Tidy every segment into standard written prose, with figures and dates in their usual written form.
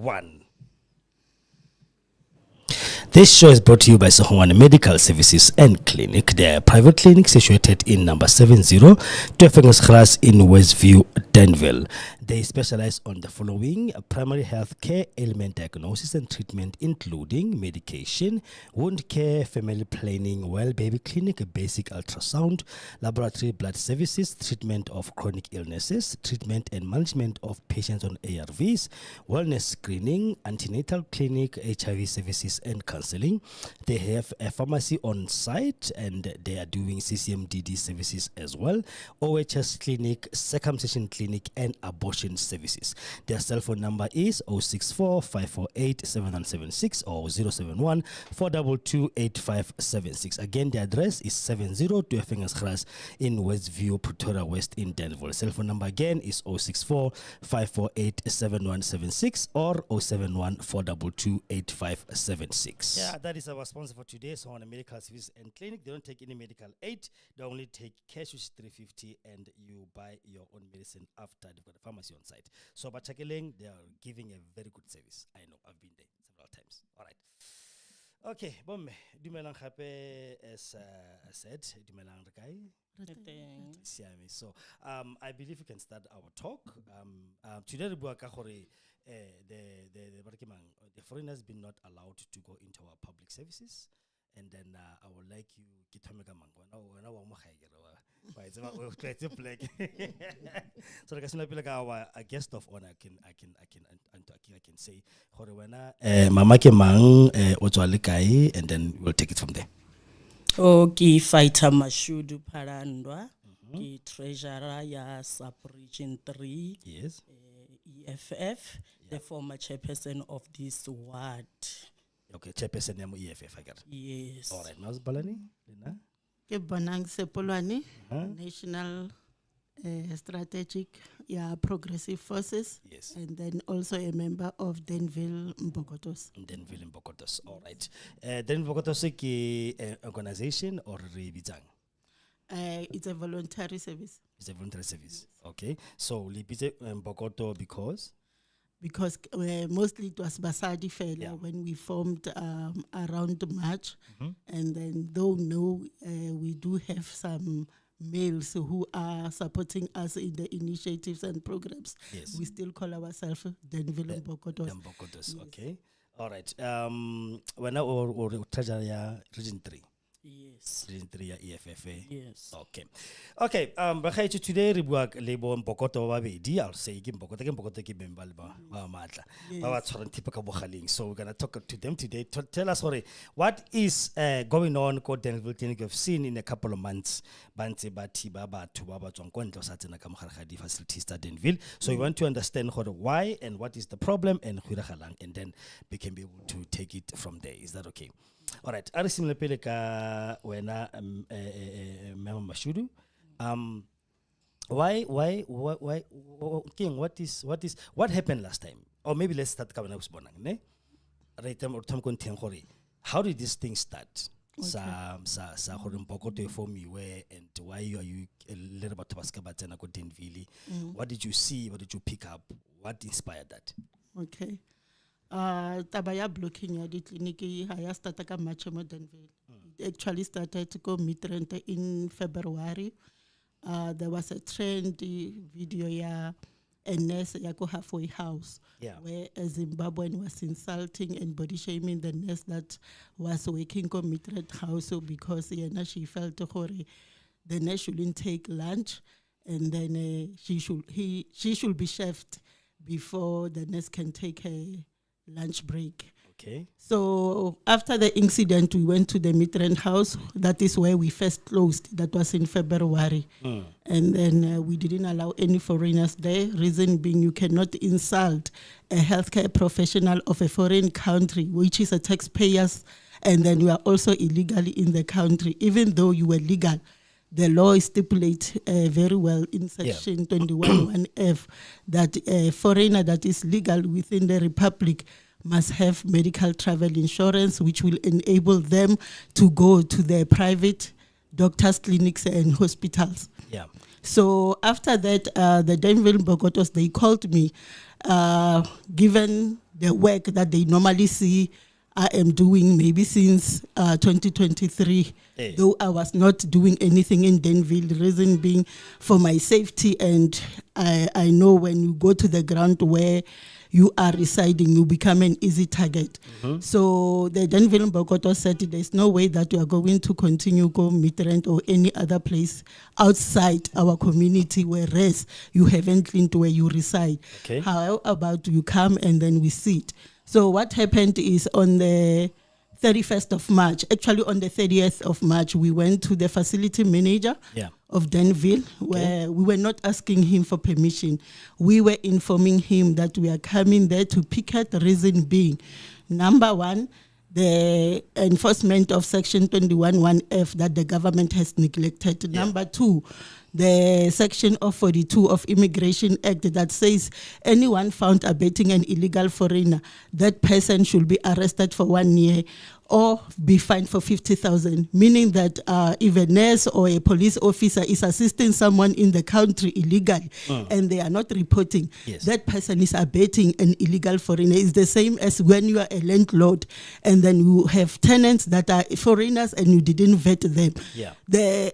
one. This show is brought to you by Sohwana Medical Services and Clinic. They are private clinic situated in number 70 Tuefengesgras in Westview, Danville. They specialize on the following: primary health care, ailment diagnosis and treatment, including medication, wound care, family planning, well baby clinic, basic ultrasound, laboratory blood services, treatment of chronic illnesses, treatment and management of patients on ARVs, wellness screening, antenatal clinic, HIV services and counseling. They have a pharmacy on site and they are doing CCMDD services as well, OHS clinic, circumcision clinic and abortion services. Their cell phone number is 064 548 7176 or 071 422 8576. Again, the address is 70 Tuefengesgras in Westview, Pretoria West in Danville. Cell phone number again is 064 548 7176 or 071 422 8576. Yeah, that is our sponsor for today. So on a medical service and clinic, they don't take any medical aid. They only take cash, which is 350, and you buy your own medicine after they've got a pharmacy on site. So Bachakeleng, they are giving a very good service. I know, I've been there several times. All right. Okay, bom, dumelang gape, as said, dumelang rekai. So, I believe we can start our talk. Today, the foreigners been not allowed to go into our public services, and then I would like you so like our guest of honor I can say mama ke mang o tswa le kae, and then we'll take it from there. Okay, Fighter Mashudu Parandwa, the treasurer ya Sub-Region 3, Yes. EFF, the former chairperson of this ward. Okay, chairperson ya EFF, I got it. Yes. All right, Naz Balani, Lina? Ke Bonang Sepolwane, National Strategic Progressive Forces. Yes. And then also a member of Danville Mbokotos. Danville Mbokotos, all right. Danville Mbokotos ke organization or rebitang? It's a voluntary service. It's a voluntary service. Okay. So Libite Mbokoto because mostly it was Basadi Fela when we formed around March. And then we do have some males who are supporting us in the initiatives and programs. Yes. We still call ourselves Danville Mbokotos. Mbokotos, yes. Okay. All right. When or treasurer Region 3. Yes. Region 3 ya EFF. Yes. Okay. Okay. Bakhaithu today re bua le bo Mbokoto ba babedi. I'll say ke Mbokoto ke bembal ba matla. Ba ba tshwarang thipa ka bogaleng. So we're going to talk to them today. Tell us, what is going on ko Danville Clinic? You've seen in a couple of months bantse ba thiba batho ba ba tswang ko ntlo sa tsena ka mogare ga di facilities tsa Danville. So we want to understand why and what is the problem and then we can be able to take it from there. Is that okay? All right. Ari simile pele ka wena Mama Mashudu. Why King, what happened last time? Or maybe let's start kabana usbonang ne. Right time or time content hore. How did this thing start? Sa hore Mbokoto form you were, and why are you a little about Tabasca Batana ko Danville? What did you see? What did you pick up? What inspired that? Okay. Tabaya blocking ya di clinic haya starta ka March mo Danville. It actually started to go Midrand in February. There was a trendy video ya a nurse ya ko halfway house, where a Zimbabwean was insulting and body shaming the nurse that was working ko Midrand house because she felt the nurse shouldn't take lunch, and then she should be chefed before the nurse can take a lunch break. Okay. So after the incident, we went to the Midrand house. That is where we first closed. That was in February. And then we didn't allow any foreigners there. Reason being, you cannot insult a healthcare professional of a foreign country, which is a taxpayers, and then you are also illegally in the country. Even though you were legal, the law stipulates very well in section 21(1)(f) that a foreigner that is legal within the Republic must have medical travel insurance, which will enable them to go to their private doctors' clinics and hospitals. Yeah. So after that, the Danville Mbokotos, they called me, given the work that they normally see I am doing maybe since 2023, though I was not doing anything in Denville, the reason being for my safety. And I know when you go to the ground where you are residing, you become an easy target. So the Denville Mbokodo said there's no way that you are going to continue go Midrand or any other place outside our community, whereas you haven't cleaned where you reside. Okay. How about you come and then we sit? So what happened is on the 31st of March, actually on the 30th of March, we went to the facility manager of Denville, where we were not asking him for permission. We were informing him that we are coming there to picket, the reason being, number one, the enforcement of Section 21(1)(f) that the government has neglected. Number two, the section of 42 of Immigration Act that says anyone found abetting an illegal foreigner, that person should be arrested for 1 year or be fined for 50,000, meaning that if a nurse or a police officer is assisting someone in the country illegally and they are not reporting, that person is abetting an illegal foreigner. It's the same as when you are a landlord and then you have tenants that are foreigners and you didn't vet them.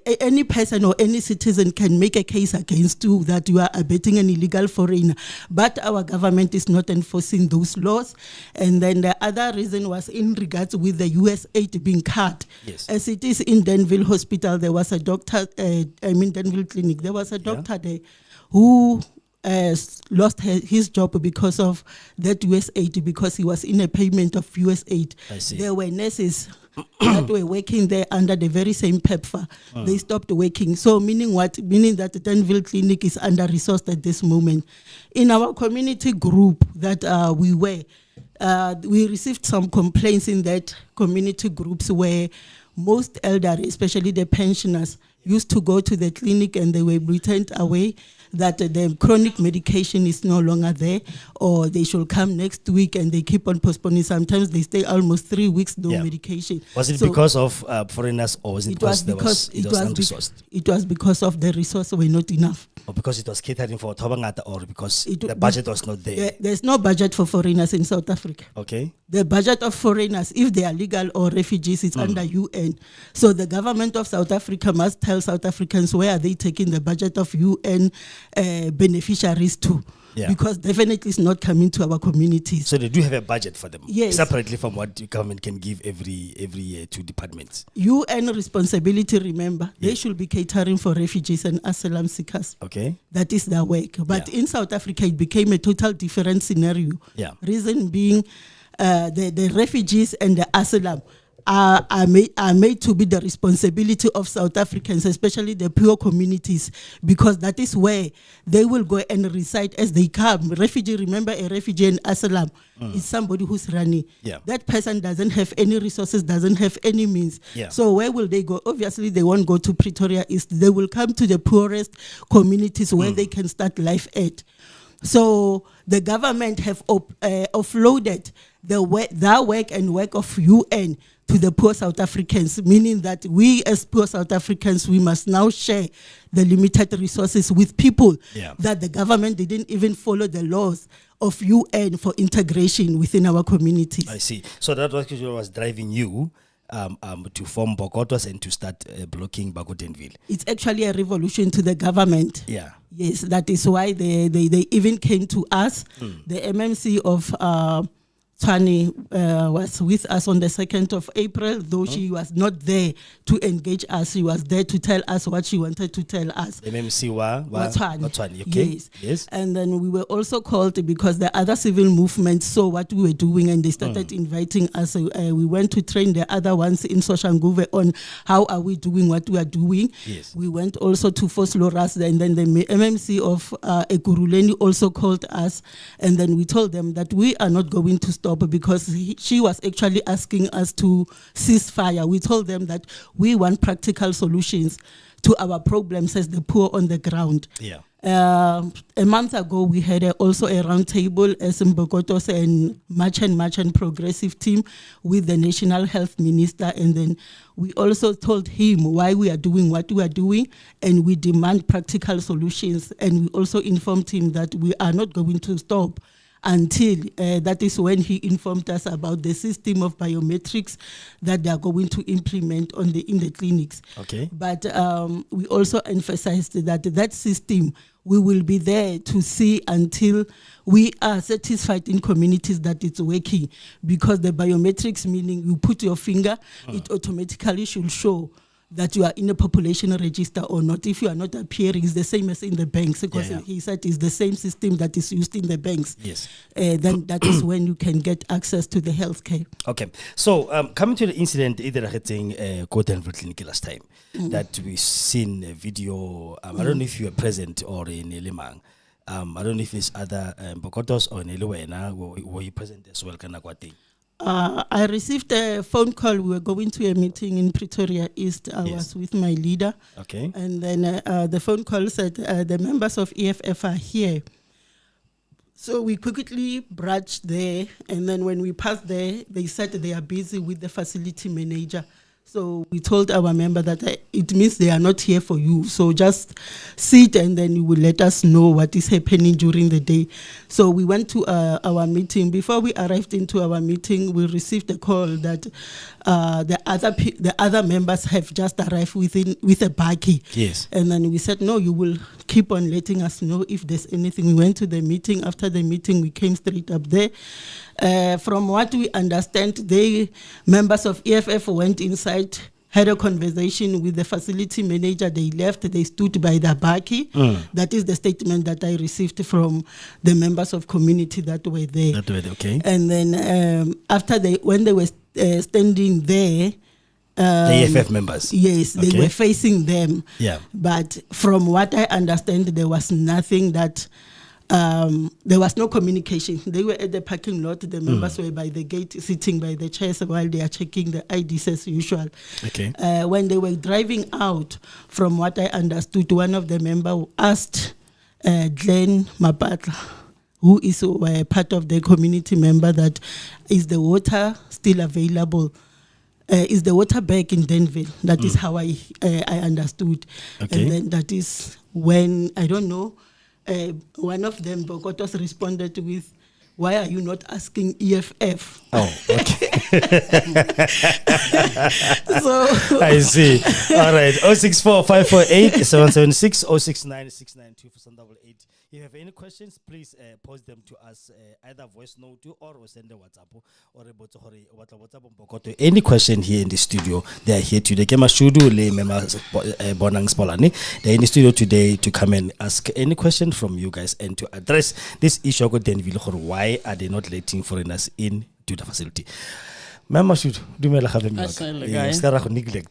Any person or any citizen can make a case against you that you are abetting an illegal foreigner, but our government is not enforcing those laws. And then the other reason was in regards with the US aid being cut. As it is in Denville Hospital, there was a doctor, Denville Clinic, there was a doctor there who lost his job because of that US aid, because he was in a payment of US aid. There were nurses that were working there under the very same PEPFAR. They stopped working. So meaning what? Meaning that the Denville Clinic is under-resourced at this moment. In our community group that we were, we received some complaints in that community groups where most elderly, especially the pensioners, used to go to the clinic and they were returned away, that the chronic medication is no longer there, or they should come next week, and they keep on postponing. Sometimes they stay almost 3 weeks, no medication. Was it because of foreigners, or was it because it was unresourced? It was because of the resources were not enough. Or because it was catering for Tobangata, or because the budget was not there? There's no budget for foreigners in South Africa. Okay. The budget of foreigners, if they are legal or refugees, it's under UN. So the government of South Africa must tell South Africans where are they taking the budget of UN beneficiaries to. Because definitely it's not coming to our communities. So they do have a budget for them, yes, separately from what the government can give every year to departments. UN responsibility, remember, they should be catering for refugees and asylum seekers. Okay. That is their work. But in South Africa, it became a total different scenario. Reason being, the refugees and the asylum are made to be the responsibility of South Africans, especially the poor communities, because that is where they will go and reside as they come. Refugee, remember, a refugee and asylum is somebody who's running. That person doesn't have any resources, doesn't have any means. So where will they go? Obviously, they won't go to Pretoria East. They will come to the poorest communities where they can start life at. So the government have offloaded their work and work of UN to the poor South Africans, meaning that we as poor South Africans, we must now share the limited resources with people that the government didn't even follow the laws of UN for integration within our communities. I see. So that was driving you to form Bokotos and to start blocking Bako Denville. It's actually a revolution to the government. Yes, that is why they even came to us. The MMC of Tshwane was with us on the 2nd of April, though she was not there to engage us. She was there to tell us what she wanted to tell us. MMC was Tshwane, okay? Yes. And then we were also called because the other civil movements saw what we were doing and they started inviting us. We went to train the other ones in Soshanguve on how are we doing what we are doing. We went also to Fosloras, and then the MMC of Ekurhuleni also called us, and then we told them that we are not going to stop because she was actually asking us to cease fire. We told them that we want practical solutions to our problems as the poor on the ground. A month ago, we had also a roundtable as Mbokotos and March and Progressive team with the National Health Minister, and then we also told him why we are doing what we are doing, and we demand practical solutions, and we also informed him that we are not going to stop until that is when he informed us about the system of biometrics that they are going to implement in the clinics. Okay. But we also emphasized that system, we will be there to see until we are satisfied in communities that it's working, because the biometrics, meaning you put your finger, it automatically should show that you are in a population register or not. If you are not appearing, it's the same as in the banks, because he said it's the same system that is used in the banks. Yes. Then that is when you can get access to the healthcare. Okay. So coming to the incident, either Go Denville Clinic last time, that we've seen a video. I don't know if you were present or in Limang. I don't know if it's other Bokotos or in Eluena. Were you present as well? I received a phone call. We were going to a meeting in Pretoria East. I was with my leader. Okay. And then the phone call said the members of EFF are here. So we quickly brushed there. And then when we passed there, they said they are busy with the facility manager. So we told our member that it means they are not here for you. So just sit and then you will let us know what is happening during the day. So we went to our meeting. Before we arrived into our meeting, we received a call that the other members have just arrived with a bakkie. Yes. And then we said, no, you will keep on letting us know if there's anything. We went to the meeting. After the meeting, we came straight up there. From what we understand, the members of EFF went inside, had a conversation with the facility manager. They left. They stood by the bakkie. That is the statement that I received from the members of community that were there. Okay. And then when they were standing there, the EFF members. Yes, they were facing them. Yeah. But from what I understand, there was nothing that. There was no communication. They were at the parking lot. The members were by the gate, sitting by the chairs while they are checking the IDs as usual. Okay. When they were driving out, from what I understood, one of the members asked Glenn Mapatla, who is part of the community member, that is the water still available? Is the water back in Denville? That is how I understood. Okay. And then that is when, I don't know, one of them, Bokotos, responded with, why are you not asking EFF? Oh, okay. So I see. All right. 064 548 776 069 692 4788. If you have any questions, please post them to us, either voice note or send a WhatsApp or a WhatsApp. Any question here in the studio, they are here today. They're in the studio today to come and ask any question from you guys and to address this issue. Why are they not letting foreigners in to the facility? Mama should do me like having neglect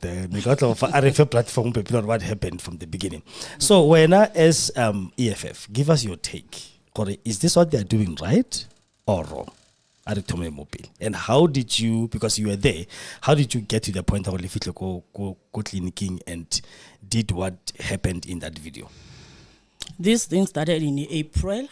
the RFA platform people what happened from the beginning. So when as EFF, give us your take. Is this what they're doing right or wrong? And how did you, because you were there, how did you get to the point of go clinicking and did what happened in that video? This thing started in April.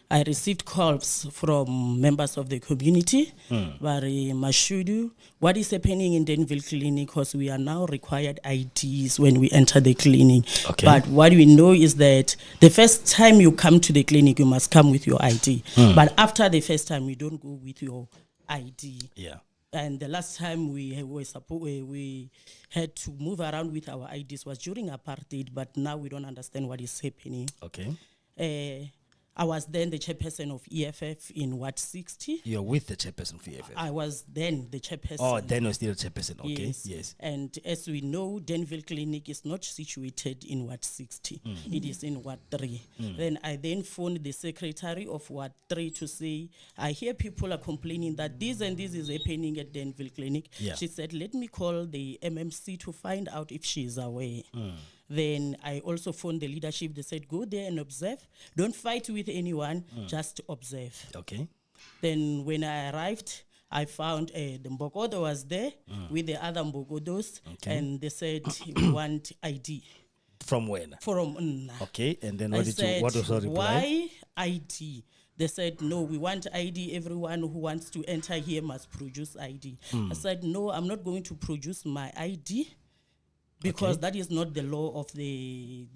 I received calls from members of the community, Bari Mashudu. What is happening in Denville Clinic? Because we are now required IDs when we enter the clinic. Okay. But what we know is that the first time you come to the clinic, you must come with your ID. But after the first time, you don't go with your ID. Yeah. And the last time we had to move around with our IDs was during apartheid, but now we don't understand what is happening. Okay. I was then the chairperson of EFF in Ward 60. You're with the chairperson of EFF? I was then the chairperson. Oh, then you're still a chairperson. Okay, yes. And as we know, Denville Clinic is not situated in Ward 60. It is in Ward 3. Then I then phoned the secretary of Ward 3 to say, I hear people are complaining that this and this is happening at Denville Clinic. Yeah. She said, let me call the MMC to find out if she is aware. Then I also phoned the leadership. They said, go there and observe. Don't fight with anyone, just observe. Okay. Then when I arrived, I found the Mbokodo was there with the other Mbokodos. Okay. And they said, we want ID. From when? From Okay, and then I what said, was your reply? why ID? They said, no, we want ID. Everyone who wants to enter here must produce ID. I said, no, I'm not going to produce my ID. Because that is not the law of the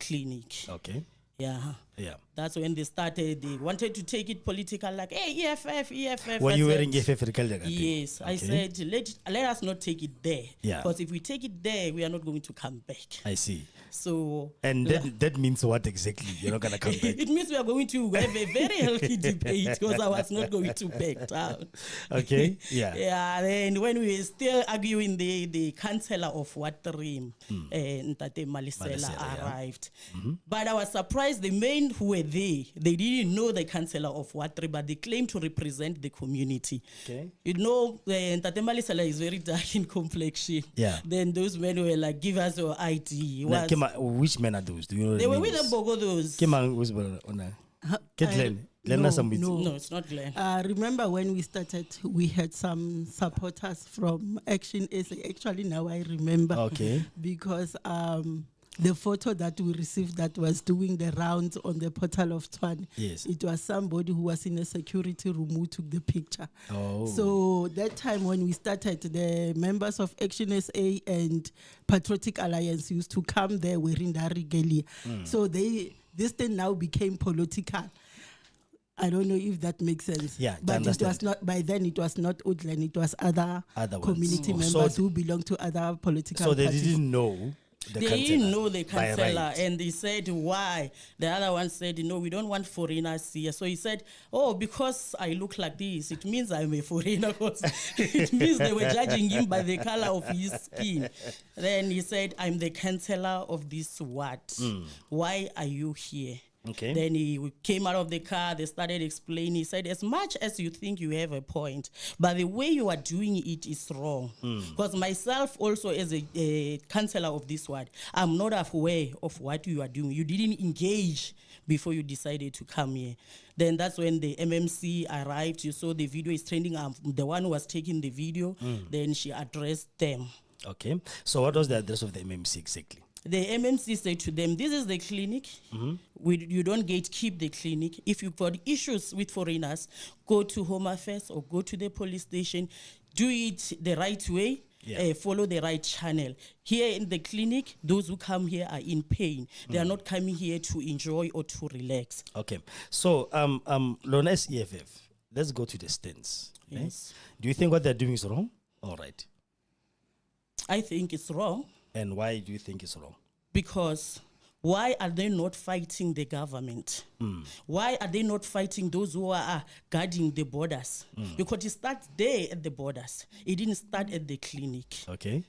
clinic. Okay. Yeah. Yeah. That's when they started. They wanted to take it political, like, hey, EFF. Were I you said, wearing EFF Rikalda? Yes, I said let us not take it there. Yeah. Because if we take it there, we are not going to come back. I see. So And that means what exactly? You're not gonna come back. it means we are going to have a very healthy debate because I was not going to back down. Okay. Yeah. Yeah. Then when we were still arguing, the councillor of Watrim, Ntate Malisela, Malisela, yeah. arrived. But I was surprised the men who were there, they didn't know the councillor of Watrim, but they claimed to represent the community. Okay. You know, Ntate Malisela is very dark in complexion. Yeah. Then those men were like, give us your ID. He Now, was- which men are those? Do you know? they the were with names? the Bogo those. Kema was on a. Get Glenn. Glenn has some with- No, it's not Glenn. Remember when we started, we had some supporters from Action SA. Actually, now I remember. Okay. Because the photo that we received that was doing the rounds on the portal of Tshwane, Yes. it was somebody who was in a security room who took the picture. Oh. So that time when we started, the members of Action SA and Patriotic Alliance used to come there wearing the regalia. So this thing now became political. I don't know if that makes sense. Yeah, I but it understand. was not, by then it was not Woodland, it was other Other ones. community Oh, members so who belong to other political So they parties. didn't know the They councillor didn't know the by councillor, right. and they said why. The other one said, no, we don't want foreigners here. So he said, oh, because I look like this, it means I'm a foreigner. 'Cause it means they were judging him by the color of his skin. Then he said, I'm the councillor of this ward. Why are you here? Okay. Then he came out of the car. They started explaining. He said, as much as you think you have a point, but the way you are doing it is wrong. Because myself also as a councillor of this ward, I'm not aware of what you are doing. You didn't engage before you decided to come here. Then that's when the MMC arrived. You saw the video is trending. The one who was taking the video, then she addressed them. Okay. So what was the address of the MMC exactly? The MMC said to them, this is the clinic. You don't gatekeep the clinic. If you've got issues with foreigners, go to Home Affairs or go to the police station. Do it the right way. Yeah. Follow the right channel. Here in the clinic, those who come here are in pain. They are not coming here to enjoy or to relax. Okay. So Lones EFF, let's go to the stance. eh? Yes. Do you think what they're doing is wrong? All right. I think it's wrong And why do you think it's wrong? because why are they not fighting the government? Why are they not fighting those who are guarding the borders? Because it starts there at the borders. It didn't start at the clinic. Okay.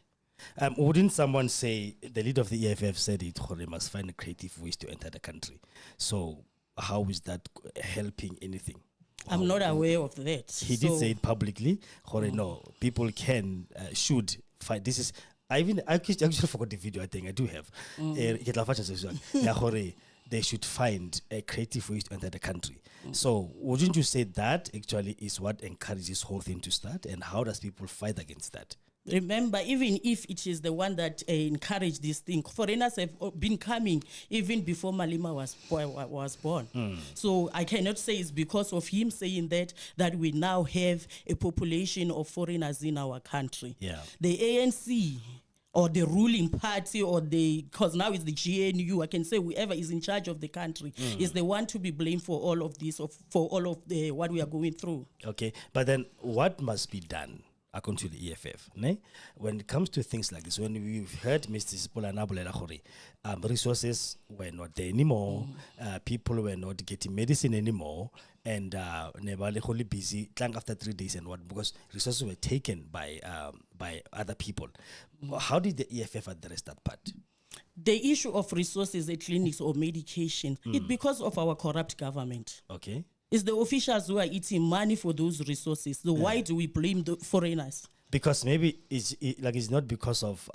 Wouldn't someone say, the leader of the EFF said it, they must find creative ways to enter the country. So how is that helping anything? I'm not aware of that. He did say it publicly. No, people can, should fight. This is, I actually forgot the video. I think I do have. They should find a creative ways to enter the country. So wouldn't you say that actually is what encourages this whole thing to start? And how does people fight against that? Remember, even if it is the one that encouraged this thing, foreigners have been coming even before Malema was born. So I cannot say it's because of him saying that we now have a population of foreigners in our country. Yeah. The ANC or the ruling party because now it's the GNU, I can say whoever is in charge of the country is the one to be blamed for all of this, for all of what we are going through. Okay, but then what must be done according to the EFF? Ne? When it comes to things like this, when we've heard Mr. Sipola Nabolela Gore, resources were not there anymore, people were not getting medicine anymore, and Nebale busy clang after 3 days and what, because resources were taken by other people. How did the EFF address that part? The issue of resources at clinics or medication, it's because of our corrupt government. Okay. It's the officials who are eating money for those resources. So why do we blame the foreigners? Because maybe it's not because of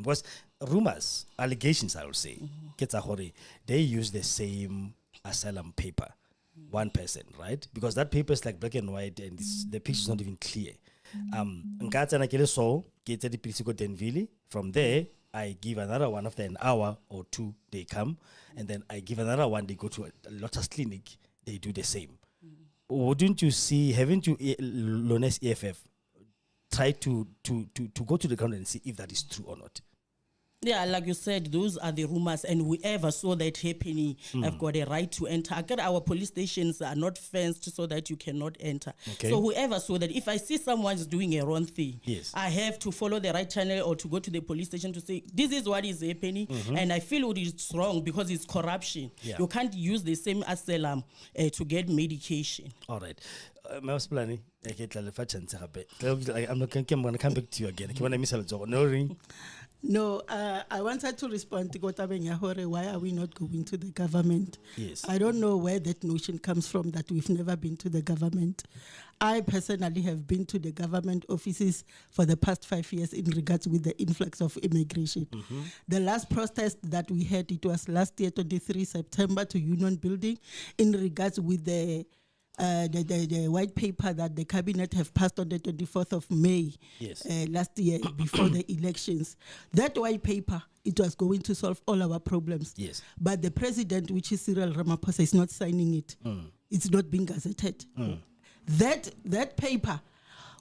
because rumors, allegations, I will say, they use the same asylum paper, one person, right? Because that paper is like black and white, and the picture is not even clear. From there, I give another one after an hour or two, they come, and then I give another one, they go to a Lotus clinic, they do the same. Wouldn't you see, haven't you, Lones EFF, try to go to the ground and see if that is true or not? Yeah, like you said, those are the rumors, and whoever saw that happening have got a right to enter. Again, our police stations are not fenced so that you cannot enter. Okay. So whoever saw that, if I see someone's doing a wrong thing, Yes. I have to follow the right channel or to go to the police station to say, this is what is happening, and I feel it is wrong because it's corruption. Yeah. You can't use the same asylum to get medication. All right. Mauspelane, I'm not going to come back to you again. No ring. No, I wanted to respond to Gotabeng Yahore. Why are we not going to the government? Yes. I don't know where that notion comes from that we've never been to the government. I personally have been to the government offices for the past 5 years in regards with the influx of immigration. The last protest that we had, it was last year, 23 September, to Union Building in regards with the white paper that the cabinet have passed on the 24th of May Yes. last year before the elections. That white paper, it was going to solve all our problems. Yes. But the president, which is Cyril Ramaphosa, is not signing it. It's not being gazetted. That paper,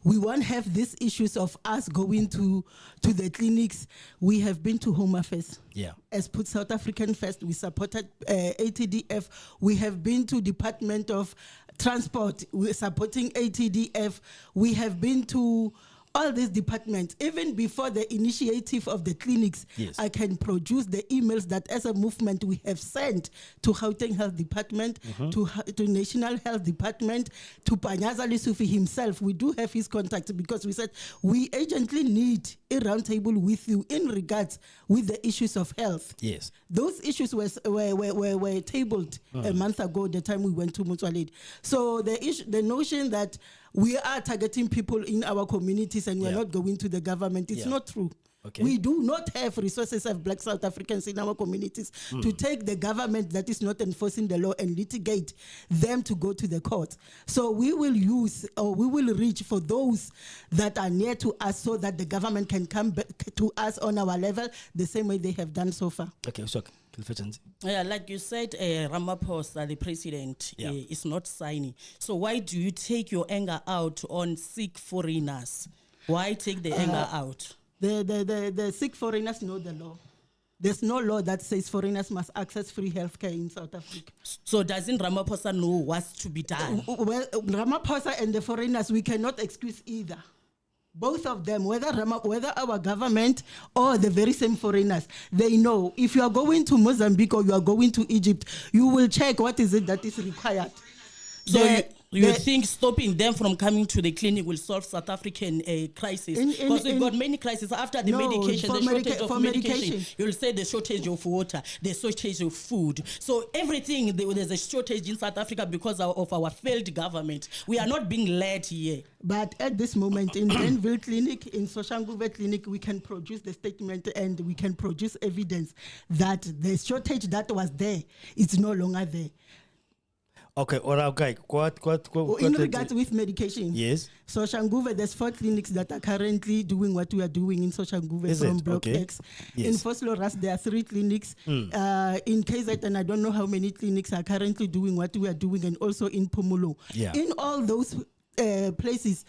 we won't have these issues of us going to the clinics. We have been to Home Affairs. Yeah. As Put South African First, we supported ATDF. We have been to Department of Transport. We're supporting ATDF. We have been to all these departments. Even before the initiative of the clinics, Yes. I can produce the emails that as a movement we have sent to Gauteng Health Department, to National Health Department, to Panyaza Lesufi himself. We do have his contact because we said we urgently need a roundtable with you in regards with the issues of health. Yes. Those issues were tabled a month ago, the time we went to Mutwaledi. So the notion that we are targeting people in our communities and we're Yeah. not going to the government, it's Yeah. not true. Okay. We do not have resources of Black South Africans in our communities to take the government that is not enforcing the law and litigate them to go to the court. So we will use, or we will reach for those that are near to us so that the government can come back to us on our level the same way they have done so far. Okay, so Yeah, like you said, Ramaphosa, the president, Yeah. is not signing. So why do you take your anger out on sick foreigners? Why take the anger out? The sick foreigners know the law. There's no law that says foreigners must access free healthcare in South Africa. So doesn't Ramaphosa know what's to be done? Well, Ramaphosa and the foreigners, we cannot excuse either. Both of them, whether our government or the very same foreigners, they know if you are going to Mozambique or you are going to Egypt, you will check what is it that is required. So you think stopping them from coming to the clinic will solve South African crisis? Because we've got many crises after the medication, the shortage of medication. You'll say the shortage of water, the shortage of food. So everything, there's a shortage in South Africa because of our failed government. We are not being led here. But at this moment, in Denville Clinic, in Soshanguve Clinic, we can produce the statement and we can produce evidence that the shortage that was there is no longer there. Okay, all right, okay. What In regards with medication, yes. Soshanguve, there's 4 clinics that are currently doing what we are doing in Soshanguve Is from it? Block Okay. X. Yes. In Vosloorus, there are 3 clinics. In KZN, I don't know how many clinics are currently doing what we are doing, and also in Pumulo. Yeah. In all those places,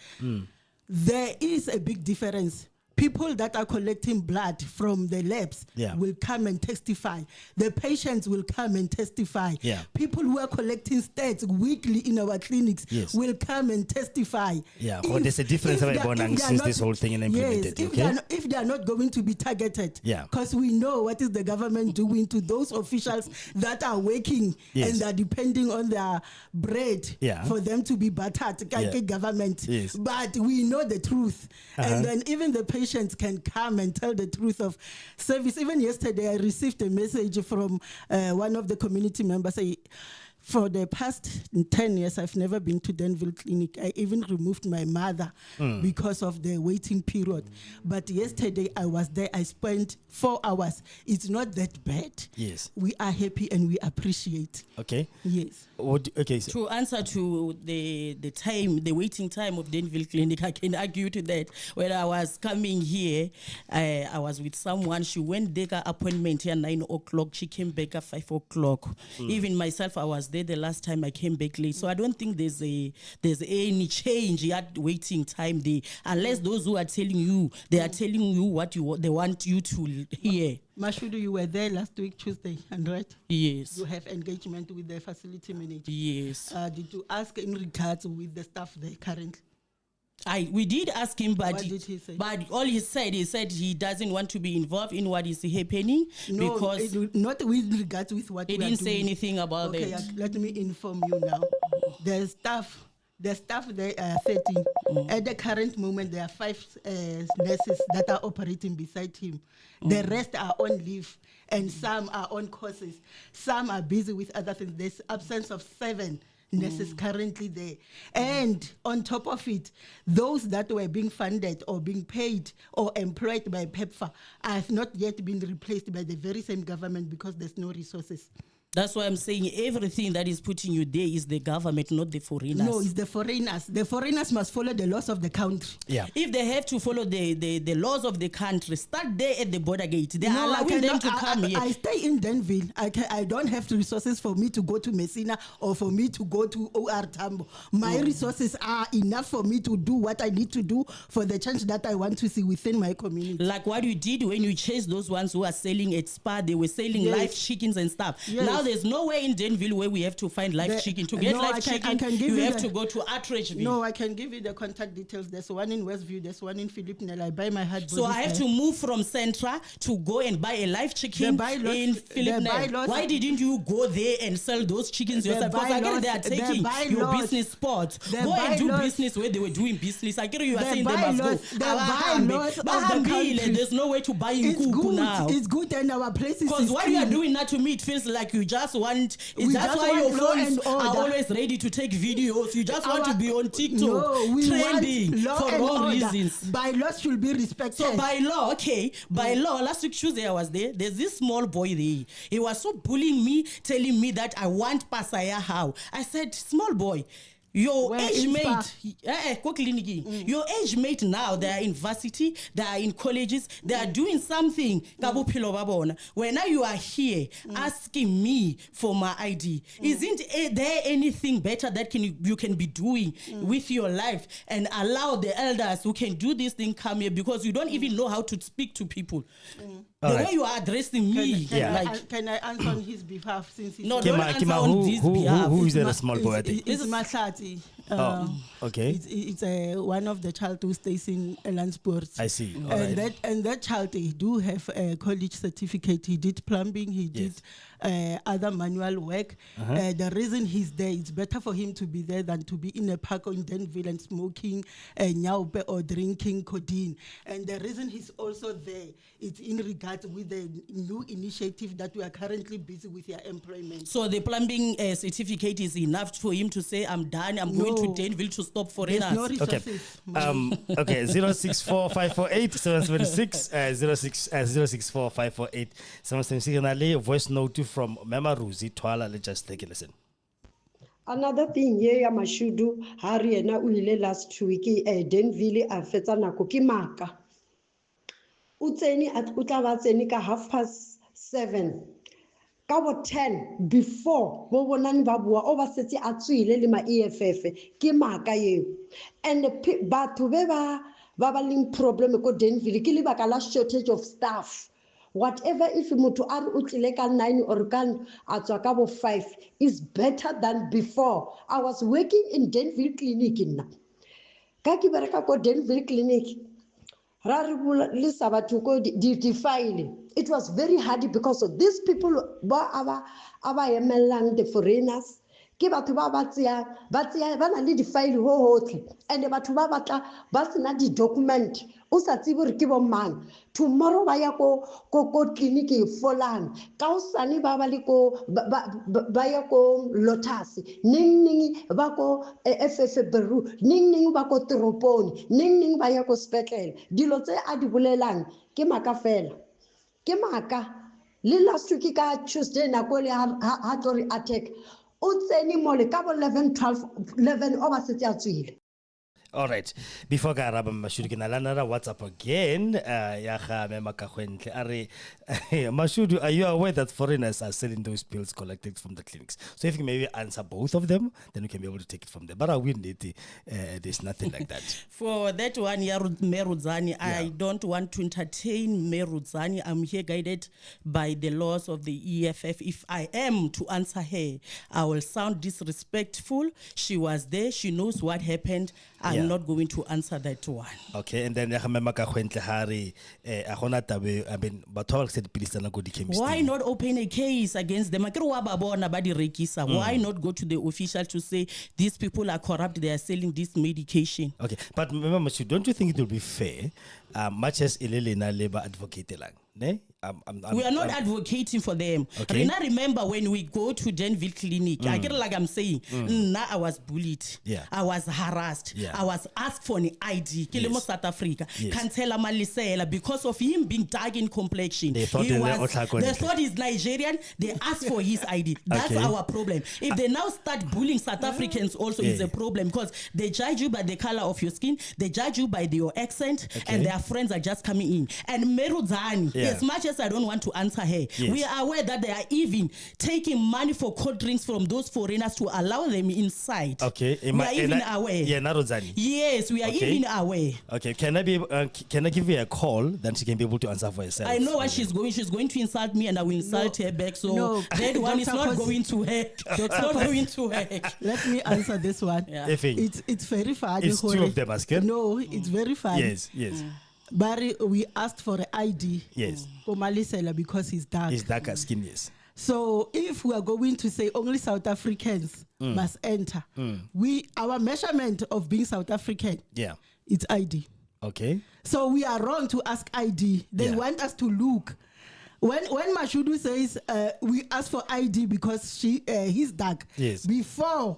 there is a big difference. People that are collecting blood from the labs Yeah. will come and testify. The patients will come and testify. Yeah. People who are collecting stats weekly in our clinics Yes. will come and testify. Yeah, well, there's a difference if about they are since not- this whole thing is implemented, Yes, okay? if they are not going to be targeted. Yeah. Because we know what is the government doing to those officials that are working Yes. and are depending on their bread Yeah. for them to be battered, Yeah. government. Yes. But we know the truth. And then even the patients can come and tell the truth of service. Even yesterday, I received a message from one of the community members saying, for the past 10 years, I've never been to Denville Clinic. I even removed my mother because of the waiting period. But yesterday, I was there. I spent 4 hours. It's not that bad. Yes. We are happy and we appreciate. Okay. Yes. Okay. So, To answer to the waiting time of Denville Clinic, I can argue to that. When I was coming here, I was with someone. She went take her appointment here at 9 o'clock. She came back at 5 o'clock. Even myself, I was there. there the last time. I came back late, so I don't think there's any change yet waiting time there, unless those who are telling you, they are telling you what they want you to hear. Mashudu, you were there last week, Tuesday, and right? Yes. You have engagement with the facility manager. Yes. Did you ask in regards with the staff there currently? We did ask him, but What did he say? But all he said he doesn't want to be involved in what is happening, because not with regards with what he we are didn't say doing. anything about Okay, that. let me inform you now. The staff they are setting at the current moment. There are 5 nurses that are operating beside him. The rest are on leave, and some are on courses. Some are busy with other things. There's absence of 7 nurses currently there. And on top of it, those that were being funded or being paid or employed by PEPFAR have not yet been replaced by the very same government because there's no resources. That's why I'm saying everything that is putting you there is the government, not the foreigners. No, it's the foreigners. The foreigners must follow the laws of the country. Yeah. If they have to follow the laws of the country, start there at the border gate. They are allowing them to come here. I stay in Denville. I don't have the resources for me to go to Messina or for me to go to OR Tambo. My resources are enough for me to do what I need to do for the change that I want to see within my community. Like what you did when you chased those ones who are selling at Spa, they were selling Yes. live chickens and stuff. Yes. Now there's nowhere in Denville where we have to find live chicken. To get live chicken, you have to go to Atteridgeville. No, I can give you the contact details. There's one in Westview, there's one in Philip Nell. I buy my hard So I have to move from Centra to go and buy a live chicken in Philip Nell. Why didn't you go there and sell those chickens yourself? Because I get they are taking your business spot. Go and do business where they were doing business. I get you are saying they must go. There's no way to buy in Kuku now. It's good and our place is because what you are doing now to me, it feels like you just want. That's why your phones are always ready to take videos. You just want to be on TikTok trending for wrong reasons. Bylaws should be respected. So by law, last week Tuesday I was there. There's this small boy there. He was so bullying me, telling me that I want Pasaya how. I said, small boy, your age mate, your age mate now, they are in varsity, they are in colleges, they are doing something. When now you are here asking me for my ID, isn't there anything better that you can be doing with your life and allow the elders who can do this thing come here, because you don't even know how to speak to people. The way you are addressing me. Can I answer on his behalf since he's no, don't answer on his behalf. Who is the small boy? It's Mahlati. Okay. It's one of the child who stays in Elandsport. I see. And that child, he do have a college certificate. He did plumbing. He did other manual work. The reason he's there, it's better for him to be there than to be in a park in Denville and smoking nyaupe or drinking codeine. And the reason he's also there, it's in regards with the new initiative that we are currently busy with your employment. So the plumbing certificate is enough for him to say, I'm done, I'm going to Denville to stop foreigners. There's no resources. Okay, 064-548-776, 064-548-776. Voice note from Mema Ruzi Twala. Let's just take a listen. Another thing here, Mashudu, Hari na uile last week, Denville a fetsa nako ki maka. Utseni at utavatseni ka 7:30. Ka bo 10 before bo bonani ba bua o ba setse a tswile le ma EFF ke maka eo. And batho be ba leng problem ko Denville ke lebaka la shortage of staff. Whatever, if motho a re o tlile ka 9 or ka a tswa ka bo 5 is better than before. I was working in Denville Clinic nna. Ka ke bereka ko Denville Clinic. It was very hard because of these people the foreigners ke batho ba na le di-file ho hotle and batho ba batla ba sena di-document o sa tsebe re ke bo mang. Tomorrow ba ya ko clinic folang ka osane ba le ko ba ya ko Lotus ning ba ko FF Beru ning ba ko Toroponi ning ba ya ko sepetlele. Dilo tse a di bolelang ke maka fela, ke maka. Le last week ka Tuesday na ko le ha tori attack. 11, 12, 11 over 30. All right. Before ka araba Mashudu, ke na le another WhatsApp again. Ya ga me Makagwentle. Mashudu, are you aware that foreigners are selling those pills collected from the clinics? So if you can maybe answer both of them, then we can be able to take it from there. But I will need there's nothing like that. For that one, Merudzani, I don't want to entertain Merudzani. I'm here guided by the laws of the EFF. If I am to answer her, I will sound disrespectful. She was there. She knows what happened. I'm not going to answer that one. Okay, and then I mean, but why not open a case against them? Why not go to the official to say these people are corrupt, they are selling this medication? Okay, but remember, don't you think it will be fair, much as Elena Labor advocate lang? Ne? We are not advocating for them. Okay. Rina, remember when we go to Denville Clinic, I get like I'm saying, now I was bullied, I was harassed, I was asked for an ID, Kilimo South Africa, Kansela Malisela, because of him being dark in complexion. They thought he's Nigerian, they asked for his ID. That's our problem. If they now start bullying South Africans also is a problem, because they judge you by the color of your skin, they judge you by your accent, and their friends are just coming in. And Merudzani, as much as I don't want to answer her, we are aware that they are even taking money for cold drinks from those foreigners to allow them inside. Okay, we are even aware. Yeah, Narudzani. Yes, we are even aware. Okay, can I give you a call? Then she can be able to answer for herself. I know what she's going. She's going to insult me, and I will insult her back. So that one is not going to her. It's not going to her. Let me answer this one. It's very funny. It's two of them, Asker. No, it's very funny. Yes. Barry, we asked for an ID. Yes. For Malisela because he's dark. He's darker skin, yes. So if we are going to say only South Africans must enter, our measurement of being South African, it's ID. Okay. So we are wrong to ask ID. They want us to look. When Mashudu says we ask for ID because he's dark. Yes. Before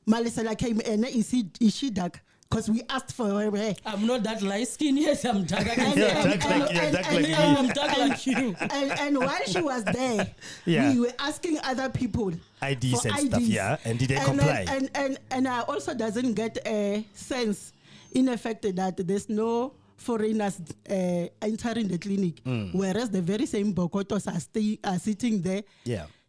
Malisela came in, is she dark? Because we asked for her. I'm not that light skin. Yes, I'm dark. I'm dark like you. And while she was there, we were asking other people IDs and stuff, and did they comply? And I also doesn't get a sense, in effect, that there's no foreigners entering the clinic, whereas the very same Bokotos are sitting there.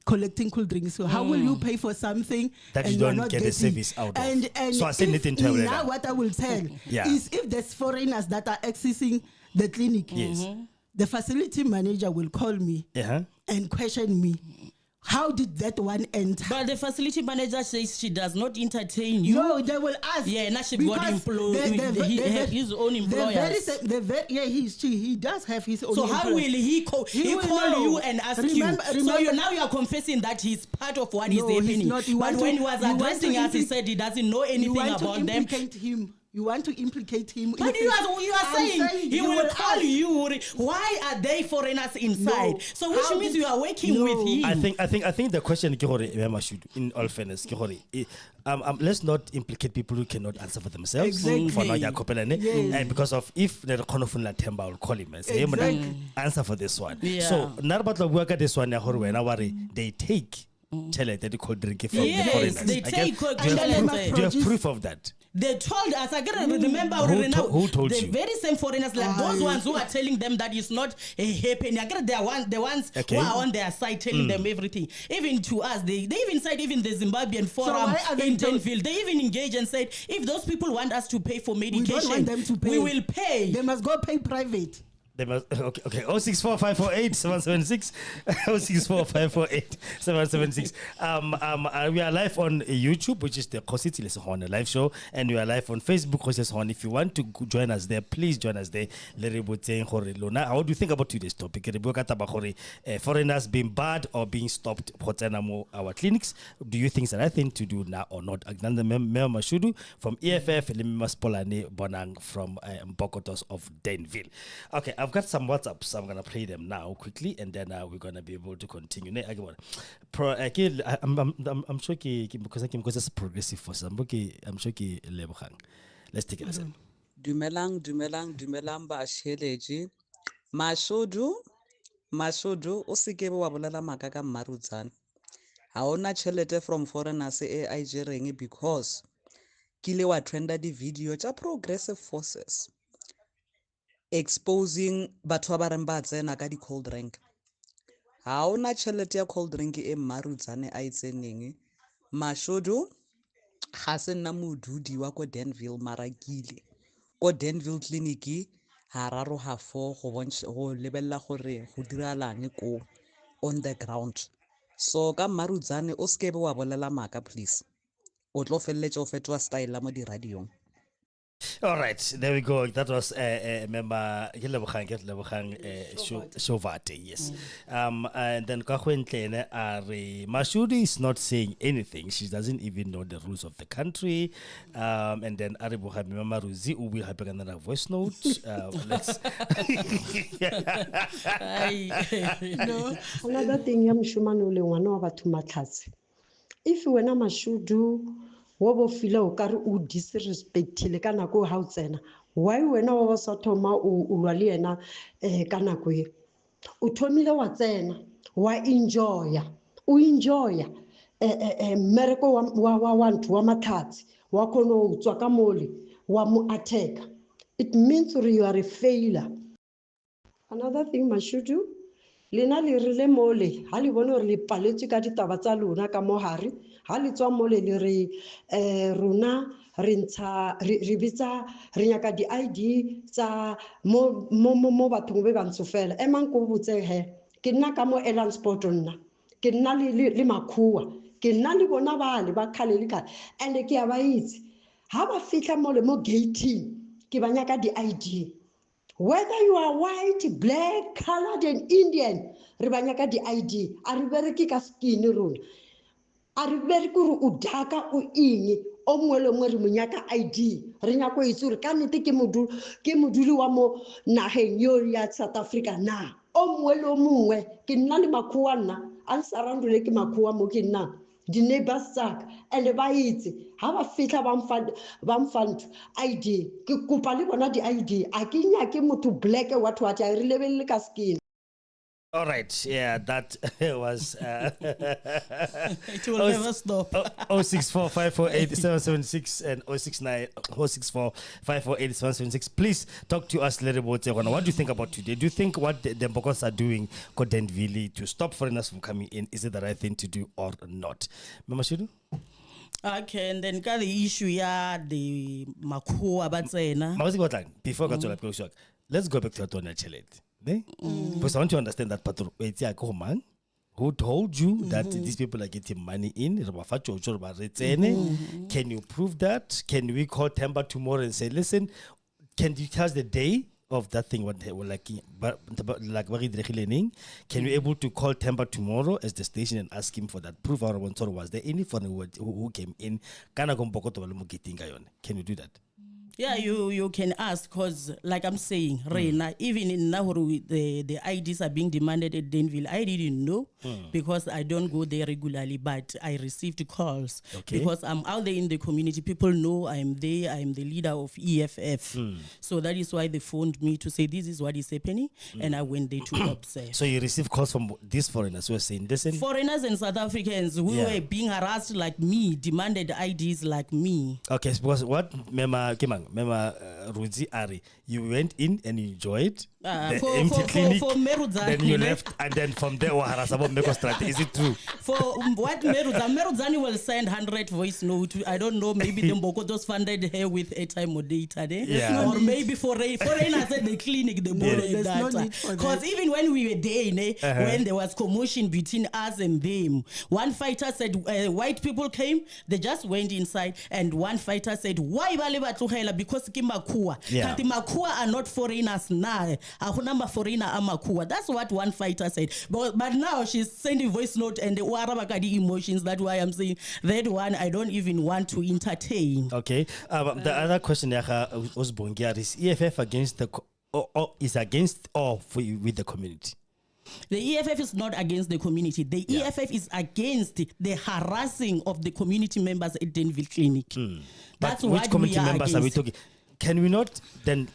Collecting cool drinks. So how will you pay for something that you don't get a service out of? And so I said anything to her. Now what I will tell is if there's foreigners that are accessing the clinic, the facility manager will call me and question me. How did that one enter? But the facility manager says she does not entertain you. No, they will ask. Yeah, now she got his own employers. He does have his own. So how will he call you and ask you? So now you are confessing that he's part of what is happening. But when he was addressing us, he said he doesn't know anything about them. You want to implicate him. But you are saying he will call you. Why are they foreigners inside? So which means you are working with him. I think the question in all fairness, let's not implicate people who cannot answer for themselves. Exactly. For now, and because of if the Konofun Temba will call him and say, answer for this one. So Narbatla this one, they take the cold drink from the foreigners. They take do you have proof of that? They told us, I can't remember who told the you? very same foreigners, like those ones who are telling them that it's not happening. I can't, the ones who are on their side telling them everything. Even to us, they even said, even the Zimbabwean forum in Denville, they even engaged and said, if those people want us to pay for medication, we don't want them to pay. We will pay. They must go pay private. They must, okay. 064548 064548 we are live on YouTube, which is the Kositi Lesson live show, and we are live on Facebook, Kositi. If you want to join us there, please join us there. How do you think about today's topic? Foreigners being bad or being stopped our clinics. Do you think it's the right thing to do now or not? Meo Mashudu from EFF, Limimas Polane Bonang from Bokotos of Denville. Okay, I've got some WhatsApps. I'm going to play them now quickly, and then we're going to be able to continue. I'm sure because it's progressive for some. I'm sure let's take a listen. Dumelang ba sheleji. Mashudu o se ke wa bolela maka ka Marudzani. Ha ona chelete from foreigners e I jereng because kile wa trenda di-video tša progressive forces exposing batho ba ba reng ba tsena ka di-cold drink. Ha ona tšhelete ya cold drink e Marudzane a e tseneng. Mashodu ga se nna modudi wa ko Danville mara kile ko Danville clinic hararo ha 4 go lebella gore go diralang ko on the ground. So ka Marudzane o skebe wa bolela maka please. O tlo felletse o fetwa style mo di radiong. All right, there we go. That was member Shovate, yes. And then Kahwentlene Mashodu is not saying anything. She doesn't even know the rules of the country. And then Aribuha Maruzi will have another voice note. Let's No, another thing yam shumanule wana wa batho matlhatsi. If wena Mashudu wa bo fila o kare o disrespectile ka nako ha o tsena, why wena wa ba sa thoma o lwa le yena ka nako e o thomile wa tsena wa enjoya mmereko wa ntho wa matlhatsi wa khona o tswa ka mole wa mo attack. It means you are a failure. Another thing Mashudu, lena le rile mole ha le bone gore le paletswe ka ditaba tsa lona ka mohari ha le tswa mole le re rona re ntsha re bitsa re nyaka di ID tsa mo bathong be bantsho fela emang go botse he ke nna ka mo Elan Sport nna ke nna le Makhua ke nna le bona ba khale le ka and ke ya ba itse ha ba fitla mole mo gating ke ba nyaka di ID. Whether you are white, black, colored, and Indian, re ba nyaka di ID. A re bereke ka skin rona. A re bereke gore o daka o eng o mongwe le mongwe re mo nyaka ID. Re nyaka go itse gore ka nnete ke moduli wa mo nageng yo ya South Africa na. O mongwe le mongwe ke nna le Makhua nna a surrounded ke Makhua mo ke nna. Di neighbors tsaka and ba itse ha ba fitla ba mfant ID ke kopa le bona di ID a ke nyake motho black what a re lebelle ka skin. all right, yeah, that was It will never stop. 064-548-776 and 064-548-776. Please talk to us a little bit. What do you think about today? Do you think what the Mbokos are doing, Denville, to stop foreigners from coming in, is it the right thing to do or not? Mamashidu? Okay, and then got the issue the Makhua batsena. Before let's go back to Atona Chelet. Because I want to understand that who told you that these people are getting money in. Can you prove that? Can we call Temba tomorrow and say, listen, can you tell us the day of that thing? Can you able to call Temba tomorrow as the station and ask him for that proof? Or was there any foreign who came in? Can you do that? Yeah, you can ask because, like I'm saying, Reina, even in Nauru, the IDs are being demanded at Danville. I didn't know because I don't go there regularly, but I received calls because I'm out there in the community. People know I'm there. I'm the leader of EFF. So that is why they phoned me to say this is what is happening, and I went there to observe. So you received calls from these foreigners who were saying, listen, foreigners and South Africans who were being harassed like me, demanded IDs like me. Okay, because what Mema Rudzi Ari, you went in and you enjoyed the empty clinic, then you left, and then from there Harasabo Mekostrat. Is it true? For what Merudzani will send 100 voice note. I don't know, maybe the Mbokotos funded her with airtime or data, or maybe foreigners at the clinic they borrowed data. Because even when we were there, when there was commotion between us and them, one fighter said white people came, they just went inside, and one fighter said, why because Kimakua. Makhua are not foreigners now. Ahunamba foreigner Makhua. That's what one fighter said. But now she's sending voice note and the Warabakadi emotions. That's why I'm saying that one I don't even want to entertain. Okay. The other question was Bongiar is EFF against the is against or with the community? The EFF is not against the community. The EFF is against the harassing of the community members at Danville Clinic. That's but which community members against. Are we talking? can we not then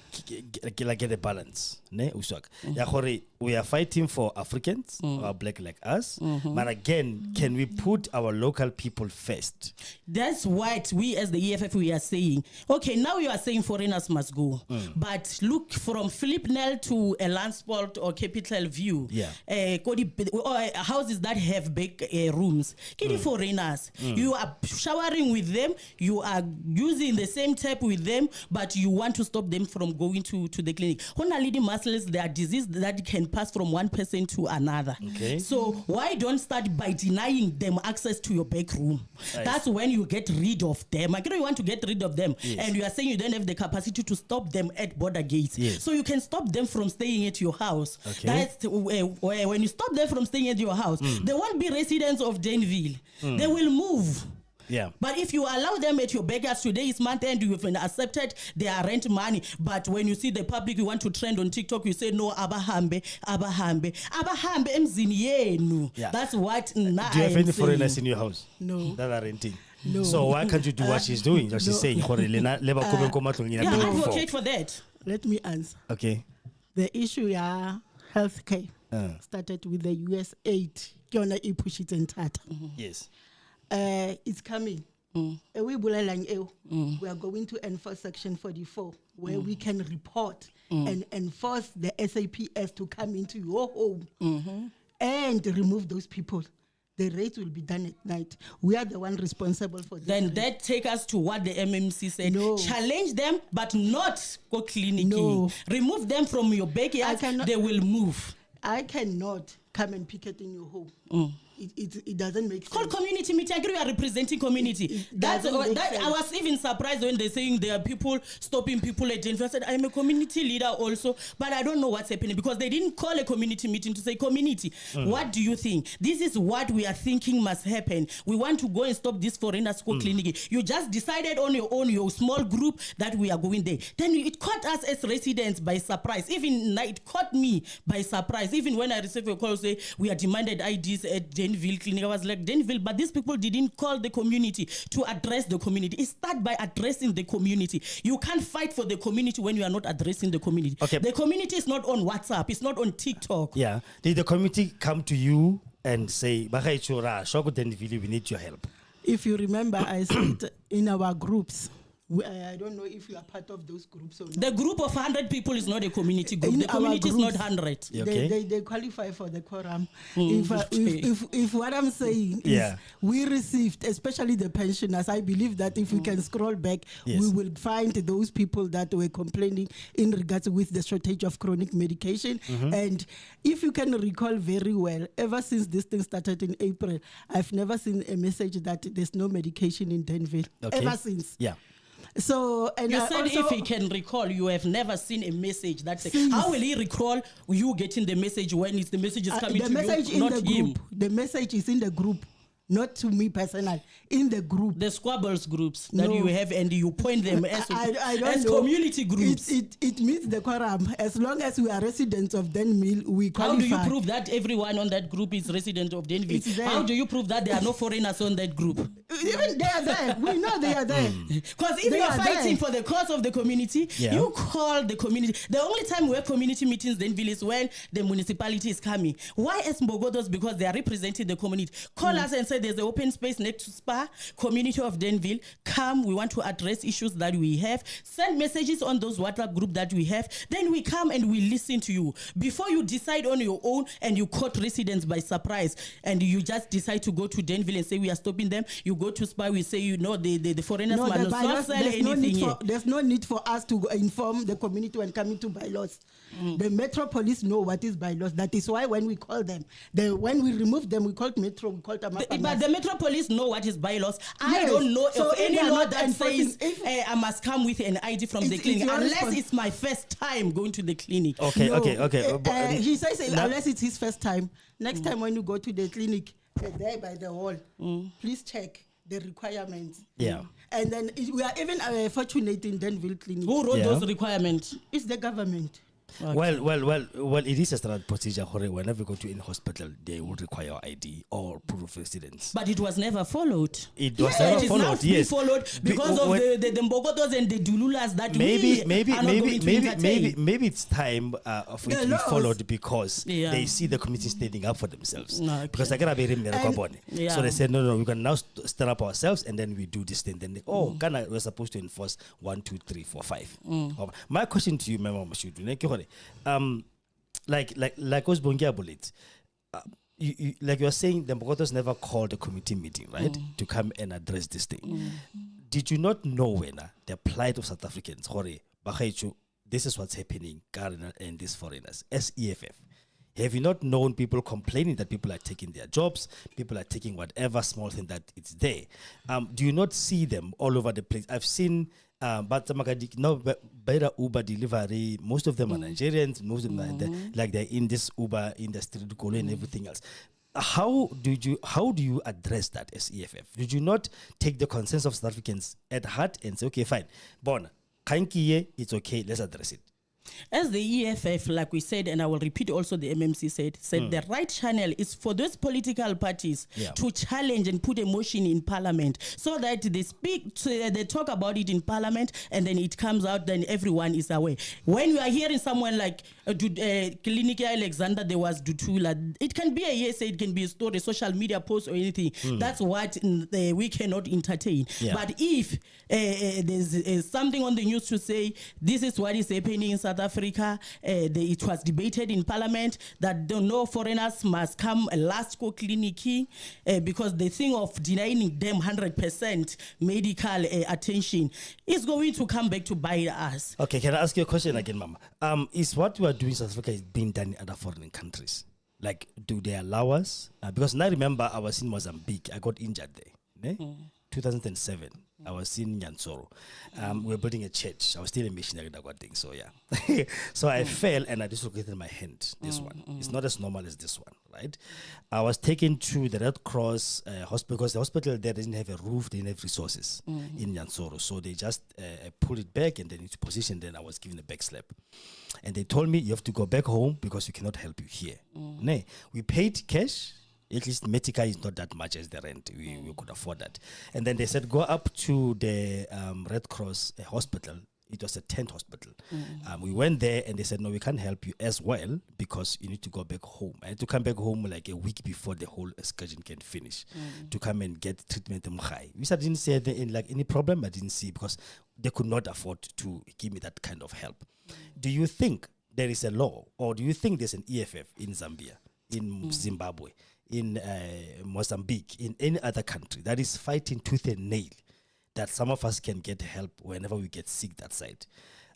get a balance? Ne, Uswak. Ya gore, we are fighting for Africans, or black like us. But again, can we put our local people first? That's what we as the EFF we are saying. Okay, now you are saying foreigners must go. But look, from Philip Nell to a Landsport or Capital View, houses that have big rooms, foreigners, you are showering with them, you are using the same tap with them, but you want to stop them from going to the clinic. Honalidi muscles, they are disease that can pass from one person to another. Okay. So why don't start by denying them access to your back room? That's when you get rid of them. I know you want to get rid of them, and you are saying you don't have the capacity to stop them at border gates. So you can stop them from staying at your house. Okay. That's when you stop them from staying at your house, they won't be residents of Danville. They will move. Yeah. But if you allow them at your backyard, today is month end, you've accepted their rent money. But when you see the public, you want to trend on TikTok, you say, no, abahambe emzini yenu. Yeah. That's what Do you have any foreigners in your house? No. That are renting? No. So why can't you do what she's doing? What she's saying? Advocate for that. Let me answer. Okay. The issue healthcare started with the US aid. Push it and tata. Yes. It's coming. We are going to enforce Section 44, where we can report and enforce the SAPS to come into your home and remove those people. The rates will be done at night. We are the one responsible for this. Then that take us to what the MMC said. No. Challenge them, but not go clinic. No. Remove them from your backyard. They will move. I cannot come and picket in your home. It doesn't make sense. Call community meeting. I agree, we are representing community. I was even surprised when they're saying there are people stopping people at Danville. I said, I'm a community leader also, but I don't know what's happening because they didn't call a community meeting to say, community, what do you think? This is what we are thinking must happen. We want to go and stop this foreigner school clinic. You just decided on your own, your small group, that we are going there. Then it caught us as residents by surprise. Even it caught me by surprise. Even when I received a call say, we are demanded IDs at Danville clinic, I was like, Danville, but these people didn't call the community to address the community. It starts by addressing the community. You can't fight for the community when you are not addressing the community. Okay. The community is not on WhatsApp. It's not on TikTok. Yeah. Did the community come to you and say, Danville, we need your help? If you remember, I said in our groups, I don't know if you are part of those groups or not. The group of 100 people is not a community group. The community is not 100. Okay. They qualify for the quorum. If what I'm saying is we received, especially the pensioners, I believe that if we can scroll back, we will find those people that were complaining in regards with the shortage of chronic medication. And if you can recall very well, ever since this thing started in April, I've never seen a message that there's no medication in Danville. Okay. Ever since. Yeah. So, and you said if he can recall, you have never seen a message that says, how will he recall you getting the message when the message is coming to you, not him? The message is in the group. Not to me personally, in the group. The squabbles groups that you have and you point them as community groups. It meets the quorum. As long as we are residents of Danville, we qualify. How do you prove that everyone on that group is resident of Danville? How do you prove that there are no foreigners on that group? Even they are there. We know they are there. Because if you are fighting for the cause of the community, you call the community. The only time we have community meetings in Danville is when the municipality is coming. Why as Mbogodos? Because they are representing the community. Call us and say, there's an open space next to SPA, community of Danville. Come, we want to address issues that we have. Send messages on those WhatsApp group that we have. Then we come and we listen to you. Before you decide on your own and you caught residents by surprise and you just decide to go to Danville and say we are stopping them, you go to SPA, we say, you know, the foreigners must not sell anything. There's no need for us to inform the community when coming to bylaws. The Metropolis know what is bylaws. That is why when we call them, when we remove them, we call Metro, we call them. But the Metropolis know what is bylaws. I don't know of any law that says I must come with an ID from the clinic unless it's my first time going to the clinic. Okay. He says unless it's his first time. Next time when you go to the clinic, there by the wall, please check the requirements. Yeah. And then we are even fortunate in Danville Clinic. Who wrote those requirements? It's the government. Well, it is a standard procedure. Whenever you go to any hospital, they will require ID or proof of residence. But it was never followed. It was never It is followed, now being yes. followed because of the Mbogotos and the Dululas that we are not going to entertain. maybe it's time for it to be laws. followed because Yeah. they see the community standing up for themselves. Okay. Because I gotta be Yeah. So they said no, we can now stand up ourselves and then we do this thing. Then Ghana we're supposed to enforce 1, 2, 3, 4, 5. My question to you, Mama Mashudu, like Osbongia Bullet, you like you're saying the Mbogotos never called a committee meeting, right, to come and address this thing. Did you not know when the plight of South Africans, this is what's happening, Ghana and these foreigners, as EFF? Have you not known people complaining that people are taking their jobs, people are taking whatever small thing that it's there? Do you not see them all over the place? I've seen but better Uber delivery, most of them are Nigerians, most of them are like they're in this Uber industry and everything else. How do you address that as EFF? Did you not take the consensus of South Africans at heart and say, okay, fine, Bona, it's okay, let's address it? As the EFF, like we said, and I will repeat also the MMC said the right channel is for those political parties to challenge and put a motion in parliament so that they talk about it in parliament and then it comes out, then everyone is aware. When you are hearing someone like Klinika Alexander, there was Dutula, it can be a yes, it can be a story, social media post or anything. That's what we cannot entertain. Yeah. But if there's something on the news to say, this is what is happening in South Africa, it was debated in parliament that no foreigners must come last go clinic because the thing of denying them 100% medical attention is going to come back to bite us. Okay, can I ask you a question again, Mama? Is what we are doing in South Africa is being done in other foreign countries? Like, do they allow us? Because now I remember I was in Mozambique. I got injured there. 2007. I was in Nyansoro. We were building a church. I was still a missionary, so yeah. So I fell and I dislocated my hand, this one. It's not as normal as this one, right? I was taken to the Red Cross hospital because the hospital there didn't have a roof, they didn't have resources in Nyansoro. So they just pulled it back and then into position. Then I was given a back slap. And they told me, you have to go back home because we cannot help you here. Nay, we paid cash. At least Metica is not that much as the rent. We could afford that. And then they said, go up to the Red Cross hospital. It was a tent hospital. We went there and they said, no, we can't help you as well because you need to go back home. I had to come back home like a week before the whole excursion can finish to come and get treatment. We didn't say like any problem. I didn't see because they could not afford to give me that kind of help. Do you think there is a law or do you think there's an EFF in Zambia, in Zimbabwe, in Mozambique, in any other country that is fighting tooth and nail that some of us can get help whenever we get sick that side?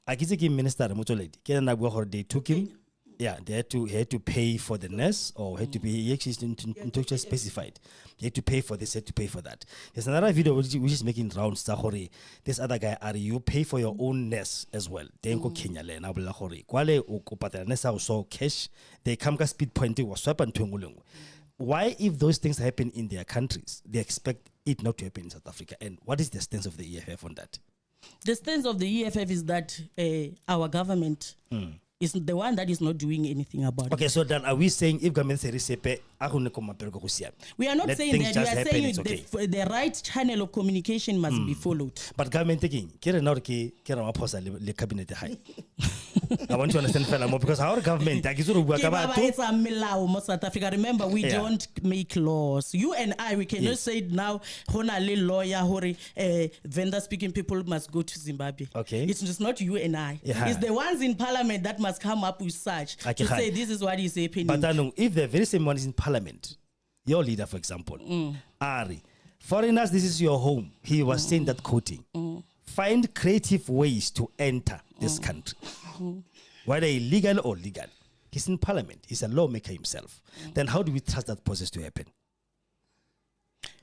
Minister they took him. Yeah, they had to pay for the nurse or had to pay. He actually just specified. He had to pay for this, had to pay for that. There's another video which is making rounds. This other guy, Ari, you pay for your own nurse as well. They go Kenya le na bula hore. Kwale ukupata nurse also cash. They come ka speed point was swap and tungulungu. Why, if those things happen in their countries, they expect it not to happen in South Africa? And what is the stance of the EFF on that? The stance of the EFF is that our government is the one that is not doing anything about it. Okay, so then are we saying if government say we are not saying that, we are saying the right channel of communication must be followed. But government taking le cabinet high. I want to understand fella more because our government it's a milao South Africa. Remember, we don't make laws. You and I, we cannot say now honali lawyer vendor speaking people must go to Zimbabwe. Okay. It's just not you and I. It's the ones in parliament that must come up with such to say this is what is happening. But if the very same one is in parliament, your leader, for example, Ari, foreigners, this is your home. He was saying that quoting. Find creative ways to enter this country, whether illegal or legal. He's in parliament. He's a lawmaker himself. Then how do we trust that process to happen?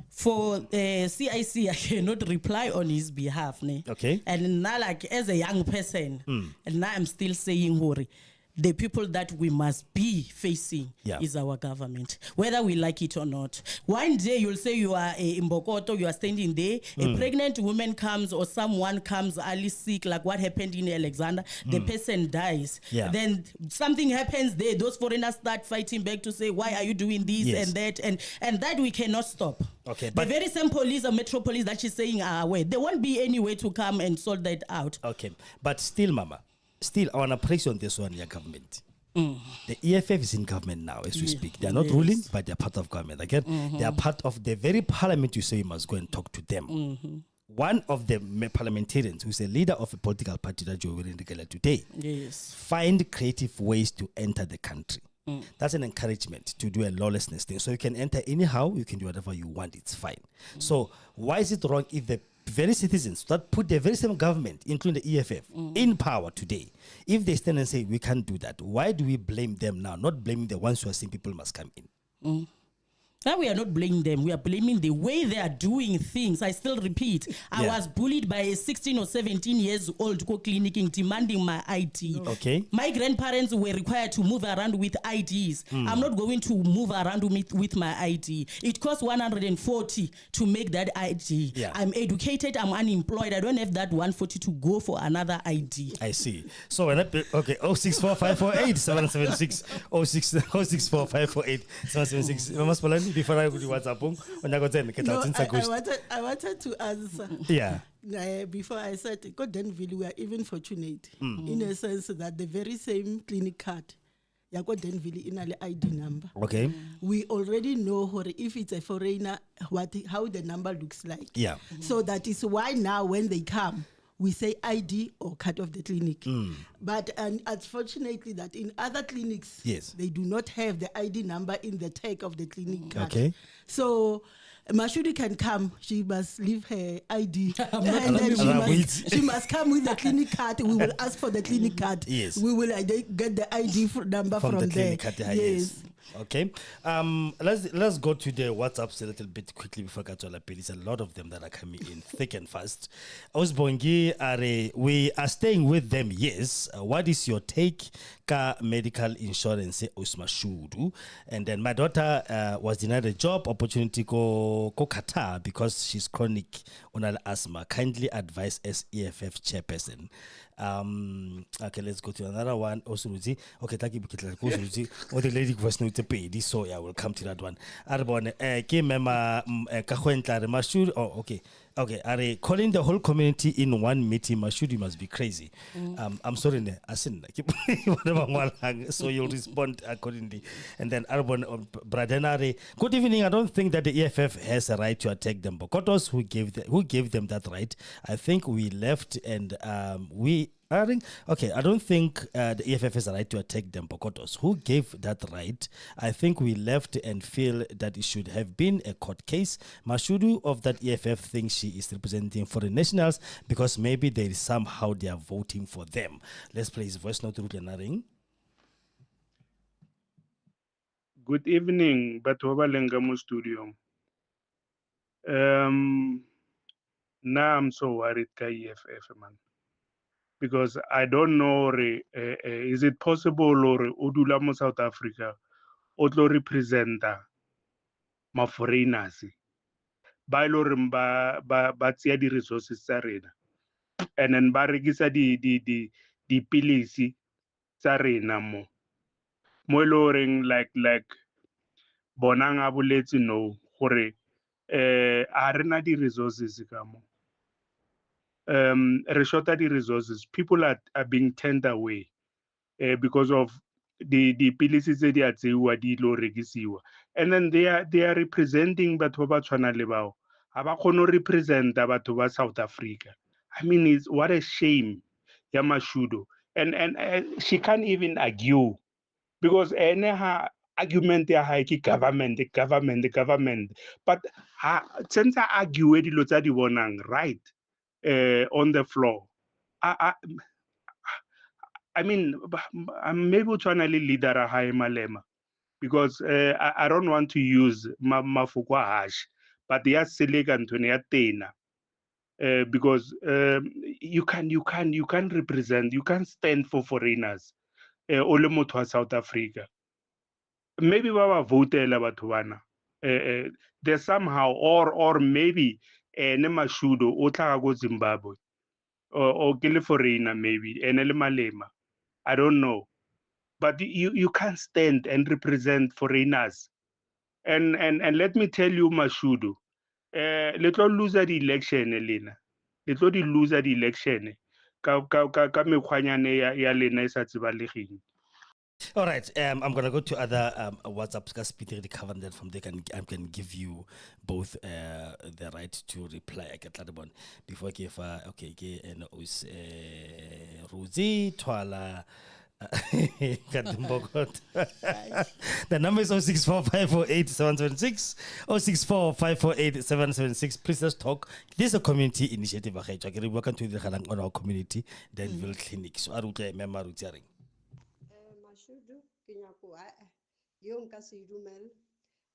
For CIC, I cannot reply on his behalf. Okay. And now, like as a young person, and now I'm still saying, Hori, the people that we must be facing Yeah. is our government, whether we like it or not. One day you'll say you are in Bokoto, you are standing there, a pregnant woman comes or someone comes early sick, like what happened in Alexander, the person dies. Yeah. Then something happens there, those foreigners start fighting back to say, why are you doing this Yes. and that? And that we cannot stop. Okay, the but- very same police or metro police that she's saying are aware. There won't be any way to come and sort that out. Okay, but still, Mama, I want to praise you on this one, your government. The EFF is in government now as we speak. They are not Yes. ruling, but they are part of government. Again, they are part of the very parliament you say you must go and talk to them. One of the parliamentarians who is a leader of a political party that you're wearing today, Yes. find creative ways to enter the country. That's an encouragement to do a lawlessness thing. So you can enter anyhow, you can do whatever you want, it's fine. So why is it wrong if the very citizens that put the very same government, including the EFF, in power today, if they stand and say we can't do that, why do we blame them now, not blaming the ones who are saying people must come in? Now we are not blaming them. We are blaming the way they are doing things. I still repeat, I Yeah. was bullied by a 16 or 17 years old co-clinicking demanding my ID. Okay. My grandparents were required to move around with IDs. I'm not going to move around with my ID. It costs 140 to make that ID. Yeah. I'm educated, I'm unemployed. I don't have that 140 to go for another ID. I see. So when okay, 064548 776 064548 776. Mama Spolani, before I go to WhatsApp, when I go to the I wanted to answer. yeah. Before I said, God Denville, we are even fortunate in a sense that the very same clinic card, God Denville in an ID number. Okay. We already know if it's a foreigner, how the number looks like. Yeah. So that is why now when they come, we say ID or card of the clinic. But unfortunately that in other clinics, Yes. they do not have the ID number in the tag of the clinic card. Okay. So Mashudi can come, she must leave her ID and then she must come with the clinic card. We will ask for the clinic card. Yes. We will get the ID number from the there. clinic card. Yes. Okay. Let's go to the WhatsApps a little bit quickly before Katola. There's a lot of them that are coming in thick and fast. Osbongi are we are staying with them. Yes. What is your take? Ka medical insurance Usmashudu. And then my daughter was denied a job opportunity ko Qatar because she's chronic unal asthma. Kindly advise as EFF chairperson. Okay, let's go to another one. Also, okay, thank you. Oh, the lady was not to pay this, so I will come to that one. Arbon, Mema Kahuentla, Mashud. Oh, okay. Okay, are calling the whole community in one meeting? Mashud, you must be crazy. I'm sorry, Asin. So you'll respond accordingly. And then Arbon Bradenare. Good evening. I don't think that the EFF has a right to attack them. Bokotos who gave them that right. I think we left and okay, I don't think the EFF has a right to attack them, Bokotos. Who gave that right? I think we left and feel that it should have been a court case. Mashudu of that EFF thinks she is representing foreign nationals because maybe there is somehow they are voting for them. Let's play his voice note through the ring. Good evening, Batoba Lengamo studio. Now I'm so worried, EFF man. Because I don't know, is it possible or Odulamo South Africa, Otlo representa ma foreigners, ba iloreng ba tseya di resources tsa rena, and then ba rekisa di pilisi tsa rena mo iloreng like bonang a boletse no gore a rena di resources ka mo. Re shorta di resources. People are being turned away because of the pilisi tse di a tseiwa di lo rekisiwa, and then they are representing batho ba tshwana le bao ha ba kgone representa batho ba South Africa. I mean, what a shame, ya Mashudu, and she can't even argue because her argument ya ha ke government, but since I argue dilo tsa di bonang right on the floor. I mean, maybe trying to leader a high malema because I don't want to use mafukwa hash, but they are silicon to tena because you can represent, you can stand for foreigners o le motho wa South Africa, maybe ba votela batho bana there's somehow or maybe ne Mashudu o tla go Zimbabwe or ke le foreigner maybe ene le Malema, I don't know, but you can't stand and represent foreigners. And let me tell you, Mashudu, le tlo loser the election lena, le tlo di loser the election ka mekgwanyane ya lena e sa tsebalegeng. All right, I'm going to go to other WhatsApps because Peter covered that from there. I can give you both the right to reply. I get that one before I give okay, and Rosie Twala. The number is 064548776 064548776. Please let's talk. This is a community initiative. Welcome to the on our community Denville Clinic. So I will remember Rutiaring. Mashudu kinyako yo nka se dumela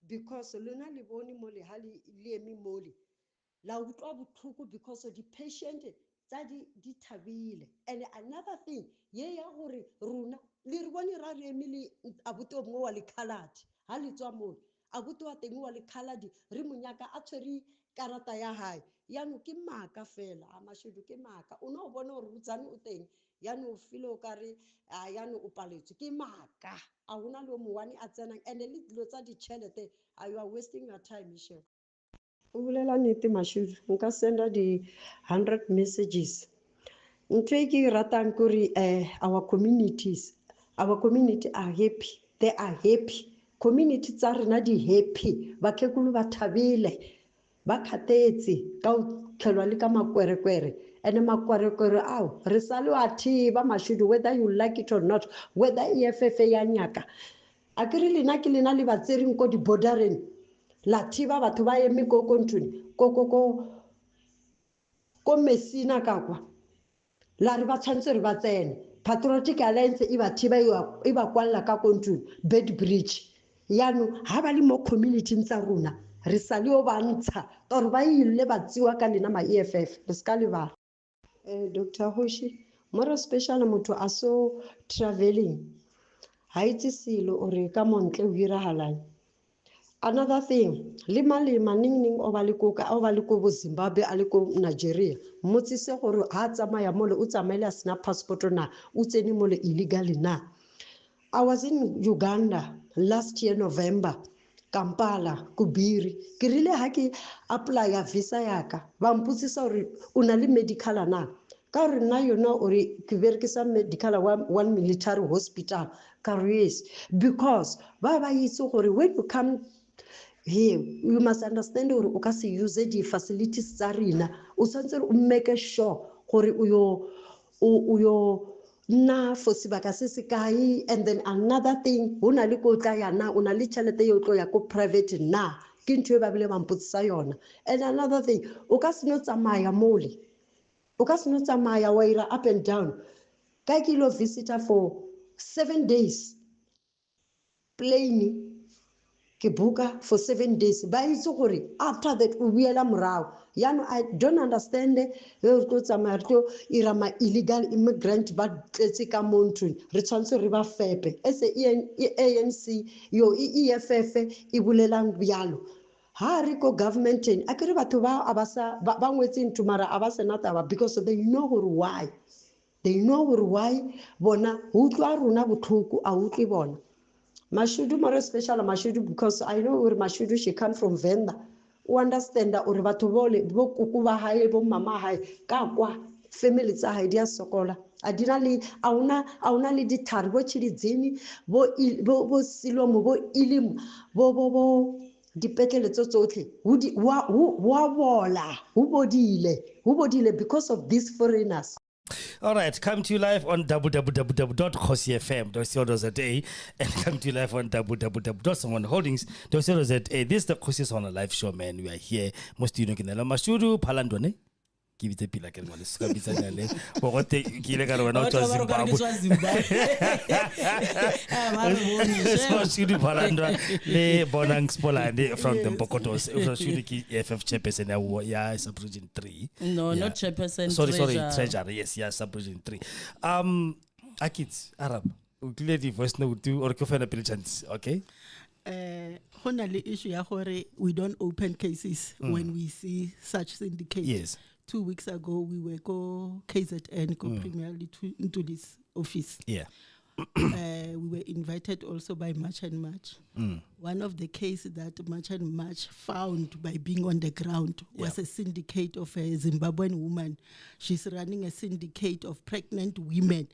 because lona le bone mo le hali le emi moli la utlwa botlhoko because the patient tsa di thabile. And another thing ye ya gore runa le re bone ra re emile abuto mo wa le khalati ha le tswa mo abuto wa teng wa le khaladi re monyaka a tshwere karata ya hae ya no ke maka fela a Mashudu ke maka o no bona gore botsane o teng ya no filo ka re ya no o paletswe ke maka a hona le mo one a tsenang and le dilo tsa di chelete you are wasting your time Michelle. O bolela nnete Mashudu nka senda di 100 messages ntwe ke ratang kuri our community are happy, they are happy, community tsa rena di happy bakekulu ba thabile ba khatetse ka o tlhelwa le ka makwerekwere and makwerekwere ao re sale wa thiba Mashudu whether you like it or not, whether EFF ya nyaka a ke re lena ke lena le batsering ko di bordereng la thiba batho ba eme ko ntuni ko Messina ka kwa la re ba tshwantse re ba tsene Patriotic Alliance e ba thiba e ba kwalla ka kontuni Bed Bridge yano ha ba le mo community tsa rona re sale o ba ntsha gore ba ile ba tsiwa ka lena ma EFF le ska le ba Dr. Hoshi more special motho a so traveling ha itse silo ore ka montle o hirahalang. Another thing, lima ning o ba le ko Zimbabwe a le ko Nigeria motsise gore ha tsamaya mole o tsamaile sina passport na o tsene mole illegally na. I was in Uganda last year November, Kampala, Kubiri. Ke rile ha ke apply ya visa yaka ba mputsisa gore o na le medical na ka re na yona ore ke berekisa medical one military hospital careers because ba itse gore when you come here you must understand gore o ka se use the facilities tsa rena o santse o make sure gore o yo na for sebaka se se kae. And then another thing hona le ko tla yana o na le tšhelete yo tlo ya ko private na ke ntwe ba bile bamputsisa yona. And another thing o ka se no tsamaya mole o ka se no tsamaya wa ira up and down ka kilo visitor for 7 days plane ke buka for 7 days ba itse gore after that o buela morao yano I don't understand go tsamaya tlo ira ma illegal immigrant ba tletse ka montuni re tshwantse re ba fepe ese ANC yo EFF e bulelang byalo ha re ko governmenting a ke re batho ba abasa ba ngwetse ntumara abasa nataba because they know why bona utlwa runa botlhoko a utlwe bona. Mashudu more special Mashudu because I know where Mashudu she come from Venda. O understand that or batho bo kuku ba hae bo mama hae ka kwa family tsa hae dia sokola. Adinali auna le ditari bo tshilidzini bo silomo bo ilimu bo dipetlele tsotsotlhe wa bola hu bodile because of these foreigners. All right, come to you live on www.khosifm.co.za and come to you live on www.someoneholdings.co.za. This is the Khosi on a live show, man. We are here. Most you know, Mashudu Palandone. Give it a pila ke ngwana se ka bitsa nyane bo gote ke ile ka re wena o tswa Zimbabwe so Mashudu Palandwa le Bonang Spolane from the Mpokotos Mashudu ki EFF chairperson ya sub-region 3 not chairperson sorry treasurer yes sub-region 3 Akits Arab Clearly, voice note do or go find a chance. Okay. Honestly, issue ya gore we don't open cases when we see such syndicate. Yes. 2 weeks ago, we were go KZN, go Premier League into this office. Yeah. We were invited also by March and March. One of the cases that March and March found by being on the ground was a syndicate of a Zimbabwean woman. She's running a syndicate of pregnant women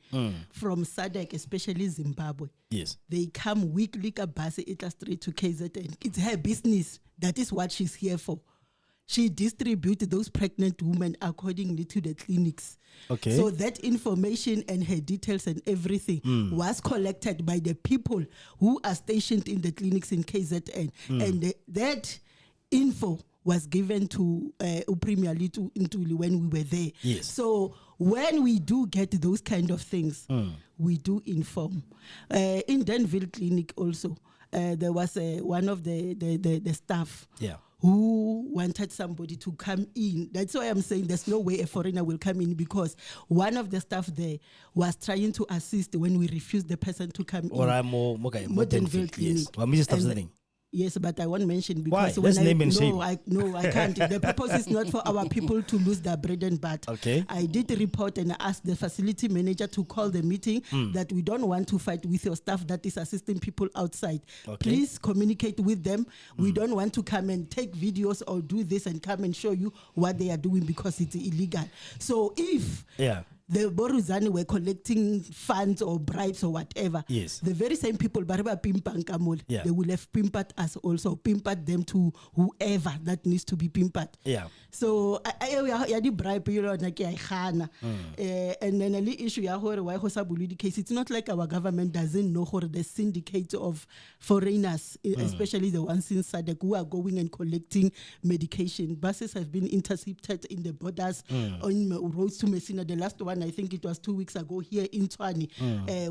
from SADC, especially Zimbabwe. Yes. They come weekly, kabase ita straight to KZN. It's her business. That is what she's here for. She distributes those pregnant women accordingly to the clinics. Okay. So that information and her details and everything was collected by the people who are stationed in the clinics in KZN. And that info was given to Premier Litu Ntuli when we were there. Yes. So when we do get those kind of things, we do inform. In Denville Clinic also, there was one of the staff who wanted somebody to come in. That's why I'm saying there's no way a foreigner will come in, because one of the staff there was trying to assist when we refused the person to come Or in. I'm more Denville yes. Clinic. Well, Mr. Staff And- something. Yes, but I won't mention Why? because Let's when name and shame. I can't. The purpose is not for our people to lose their bread and butter. Okay. I did report and ask the facility manager to call the meeting that we don't want to fight with your staff that is assisting people outside. Okay. Please communicate with them. We don't want to come and take videos or do this and come and show you what they are doing because it's illegal. So if the Boruzani were collecting funds or bribes or whatever, yes, the very same people, Bariba Pimpan Kamol, Yeah. they will have pimpat us also, pimpat them to whoever that needs to be pimpat. Yeah. So I did bribe you know, like and then the issue why the case, it's not like our government doesn't know the syndicate of foreigners, especially the ones in SADC who are going and collecting medication. Buses have been intercepted in the borders on roads to Messina. The last one, I think it was 2 weeks ago here in Tshwane,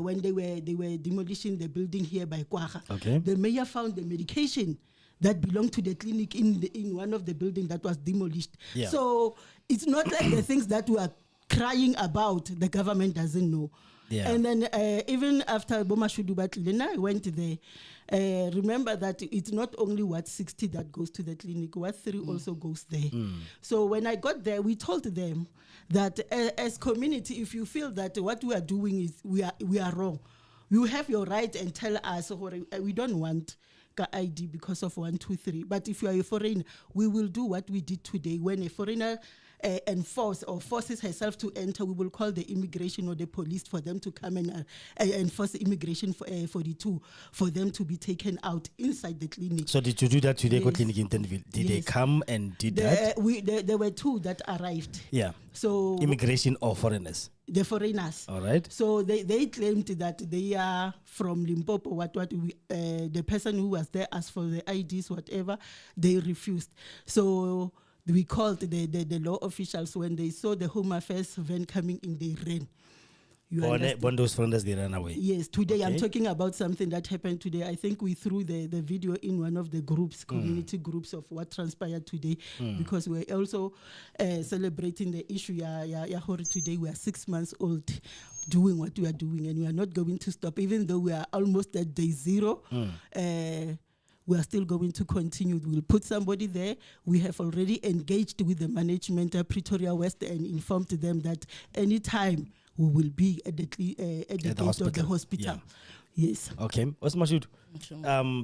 when they were demolishing the building here by Kwaga. Okay. The mayor found the medication that belonged to the clinic in one of the buildings that was demolished. Yeah. So it's not like the things that we are crying about, the government doesn't know. Yeah. And then even after Boma Shudubatlina, I went there. Remember that it's not only Ward 60 that goes to the clinic, Ward 3 also goes there. So when I got there, we told them that as community, if you feel that what we are doing is we are wrong, you have your right and tell us, we don't want ID because of 1, 2, 3. But if you are a foreigner, we will do what we did today. When a foreigner forces herself to enter, we will call the immigration or the police for them to come and enforce immigration for them to be taken out inside the clinic. So did you do that today? Yes. Go clinic in Denville. Did they come and did that? There were 2 that arrived. Yeah. So Immigration or foreigners? the foreigners. All right. So they claimed that they are from Limpopo. The person who was there asked for the IDs, whatever, they refused. So we called the law officials. When they saw the Home Affairs van coming in, they ran. When those foreigners, they ran away. Yes, today I'm Okay. talking about something that happened today. I think we threw the video in one of the groups, community groups of what transpired today, because we're also celebrating the issue. Today we are 6 months old doing what we are doing, and we are not going to stop, even though we are almost at day 0. We are still going to continue. We'll put somebody there. We have already engaged with the management at Pretoria West and informed them that anytime we will be at the gate of the hospital. Yeah. Yes. Okay. What's my shoot?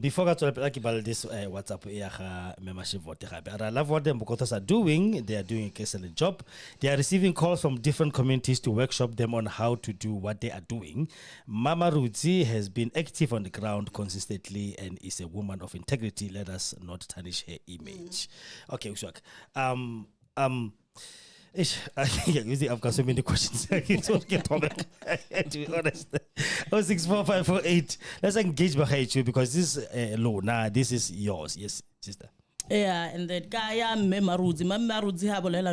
Before I talk about this WhatsApp membership, I love what the Mbukotas are doing. They are doing an excellent job. They are receiving calls from different communities to workshop them on how to do what they are doing. Mama Rudzi has been active on the ground consistently and is a woman of integrity. Let us not tarnish her image. Okay, Ushak. I think I've got so many questions. To be honest. 064548. Let's engage behind you because this is law. Nah, this is yours. Yes, sister. Yeah, and that guy, Marudzi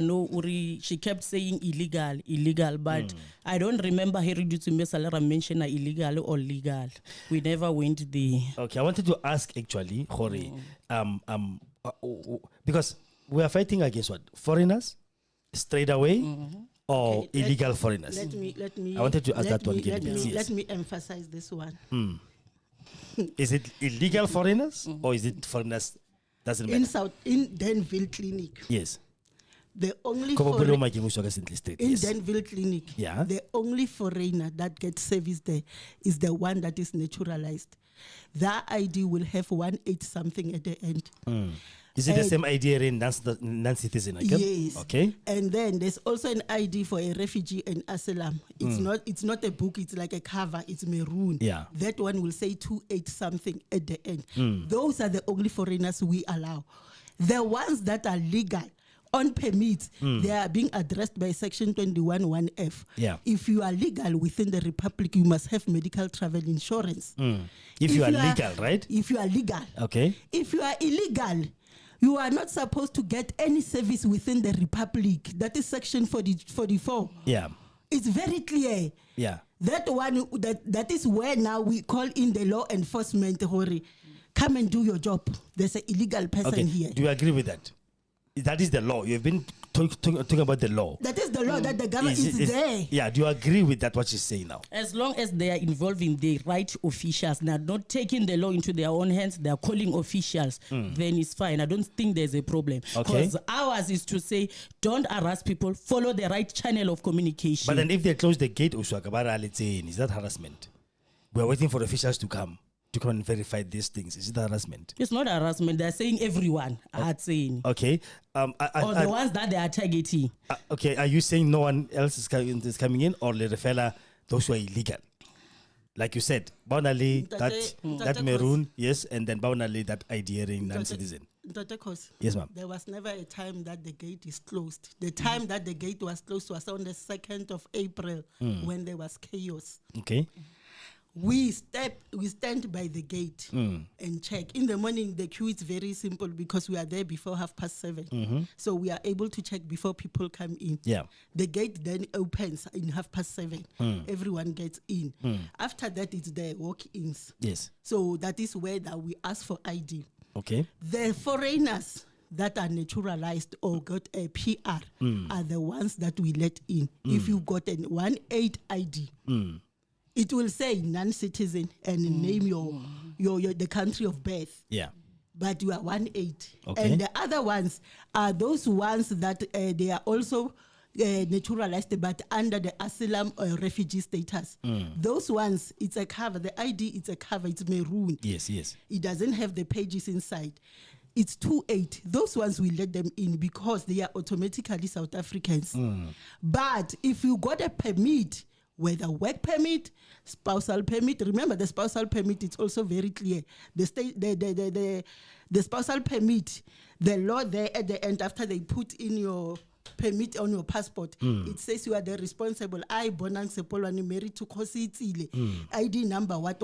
no uri. She kept saying illegal, but I don't remember her to me Salera mention illegal or legal. We never went there. Okay, I wanted to ask actually, Hori, because we are fighting against what? Foreigners? Straight away, or Okay, let- illegal foreigners? Let me. I wanted to ask let that one me- again, Let please. me, Yes. let me emphasize this one. Is it illegal foreigners or is it foreigners? Doesn't matter. In Denville Clinic, Yes. the only Kobo foreign- bolo making uso ka Sentle State, in yes. Denville Clinic, Yeah. the only foreigner that gets service there is the one that is naturalized. That ID will have 1/8 something at the end. Is it the And- same idea in non-citizen? Okay? Yes. Okay. And then there's also an ID for a refugee and asylum. It's not a book, it's like a cover, it's maroon. Yeah. That one will say 2/8 something at the end. Those are the only foreigners we allow. The ones that are legal on permits, they are being addressed by section 21(1)(f). Yeah. If you are legal within the republic, you must have medical travel insurance. If you are legal, right? If you are legal. Okay. If you are illegal, you are not supposed to get any service within the republic. That is section 44. Yeah. It's very clear. Yeah. That one, that is where now we call in the law enforcement, Hori. Come and do your job. There's an illegal person Okay. here. Do you agree with that? That is the law. You've been talking about the law. That is the law that the government is there. Yeah. Do you agree with that? What she's saying now? As long as they are involving the right officials, they are not taking the law into their own hands, they are calling officials, then it's fine. I don't think there's a problem. Okay. Because ours is to say, don't harass people, follow the right channel of communication. But then if they close the gate, is that harassment? We're waiting for officials to come and verify these things. Is it harassment? It's not harassment. They're saying everyone are saying. Okay. Or the ones that they are targeting. Okay. Are you saying no one else is coming in, or le refela those who are illegal? Like you said, Baunali, that maroon, yes, and then Baunali, that idea-ring non-citizen. Dr. Kos, Yes, ma'am. there was never a time that the gate is closed. The time that the gate was closed was on the 2nd of April when there was chaos. Okay. We stand by the gate and check. In the morning, the queue is very simple because we are there before 7:30. So we are able to check before people come in. Yeah. The gate then opens in 7:30. Everyone gets in. After that, it's the walk-ins. Yes. So that is where that we ask for ID. Okay. The foreigners that are naturalized or got a PR are the ones that we let in. If you got an 1/8 ID, it will say non-citizen and name your the country of birth. Yeah. But you are 1/8. Okay. And the other ones are those ones that they are also naturalized but under the asylum or refugee status. Those ones, it's a cover. The ID, it's a cover. It's maroon. Yes. Yes. It doesn't have the pages inside. It's 2/8. Those ones we let them in because they are automatically South Africans. But if you got a permit, whether work permit, spousal permit, remember the spousal permit, it's also very clear. The spousal permit, the law there at the end after they put in your permit on your passport, it says you are the responsible. I Bonang Sepolwani married to Kositile. ID number, what.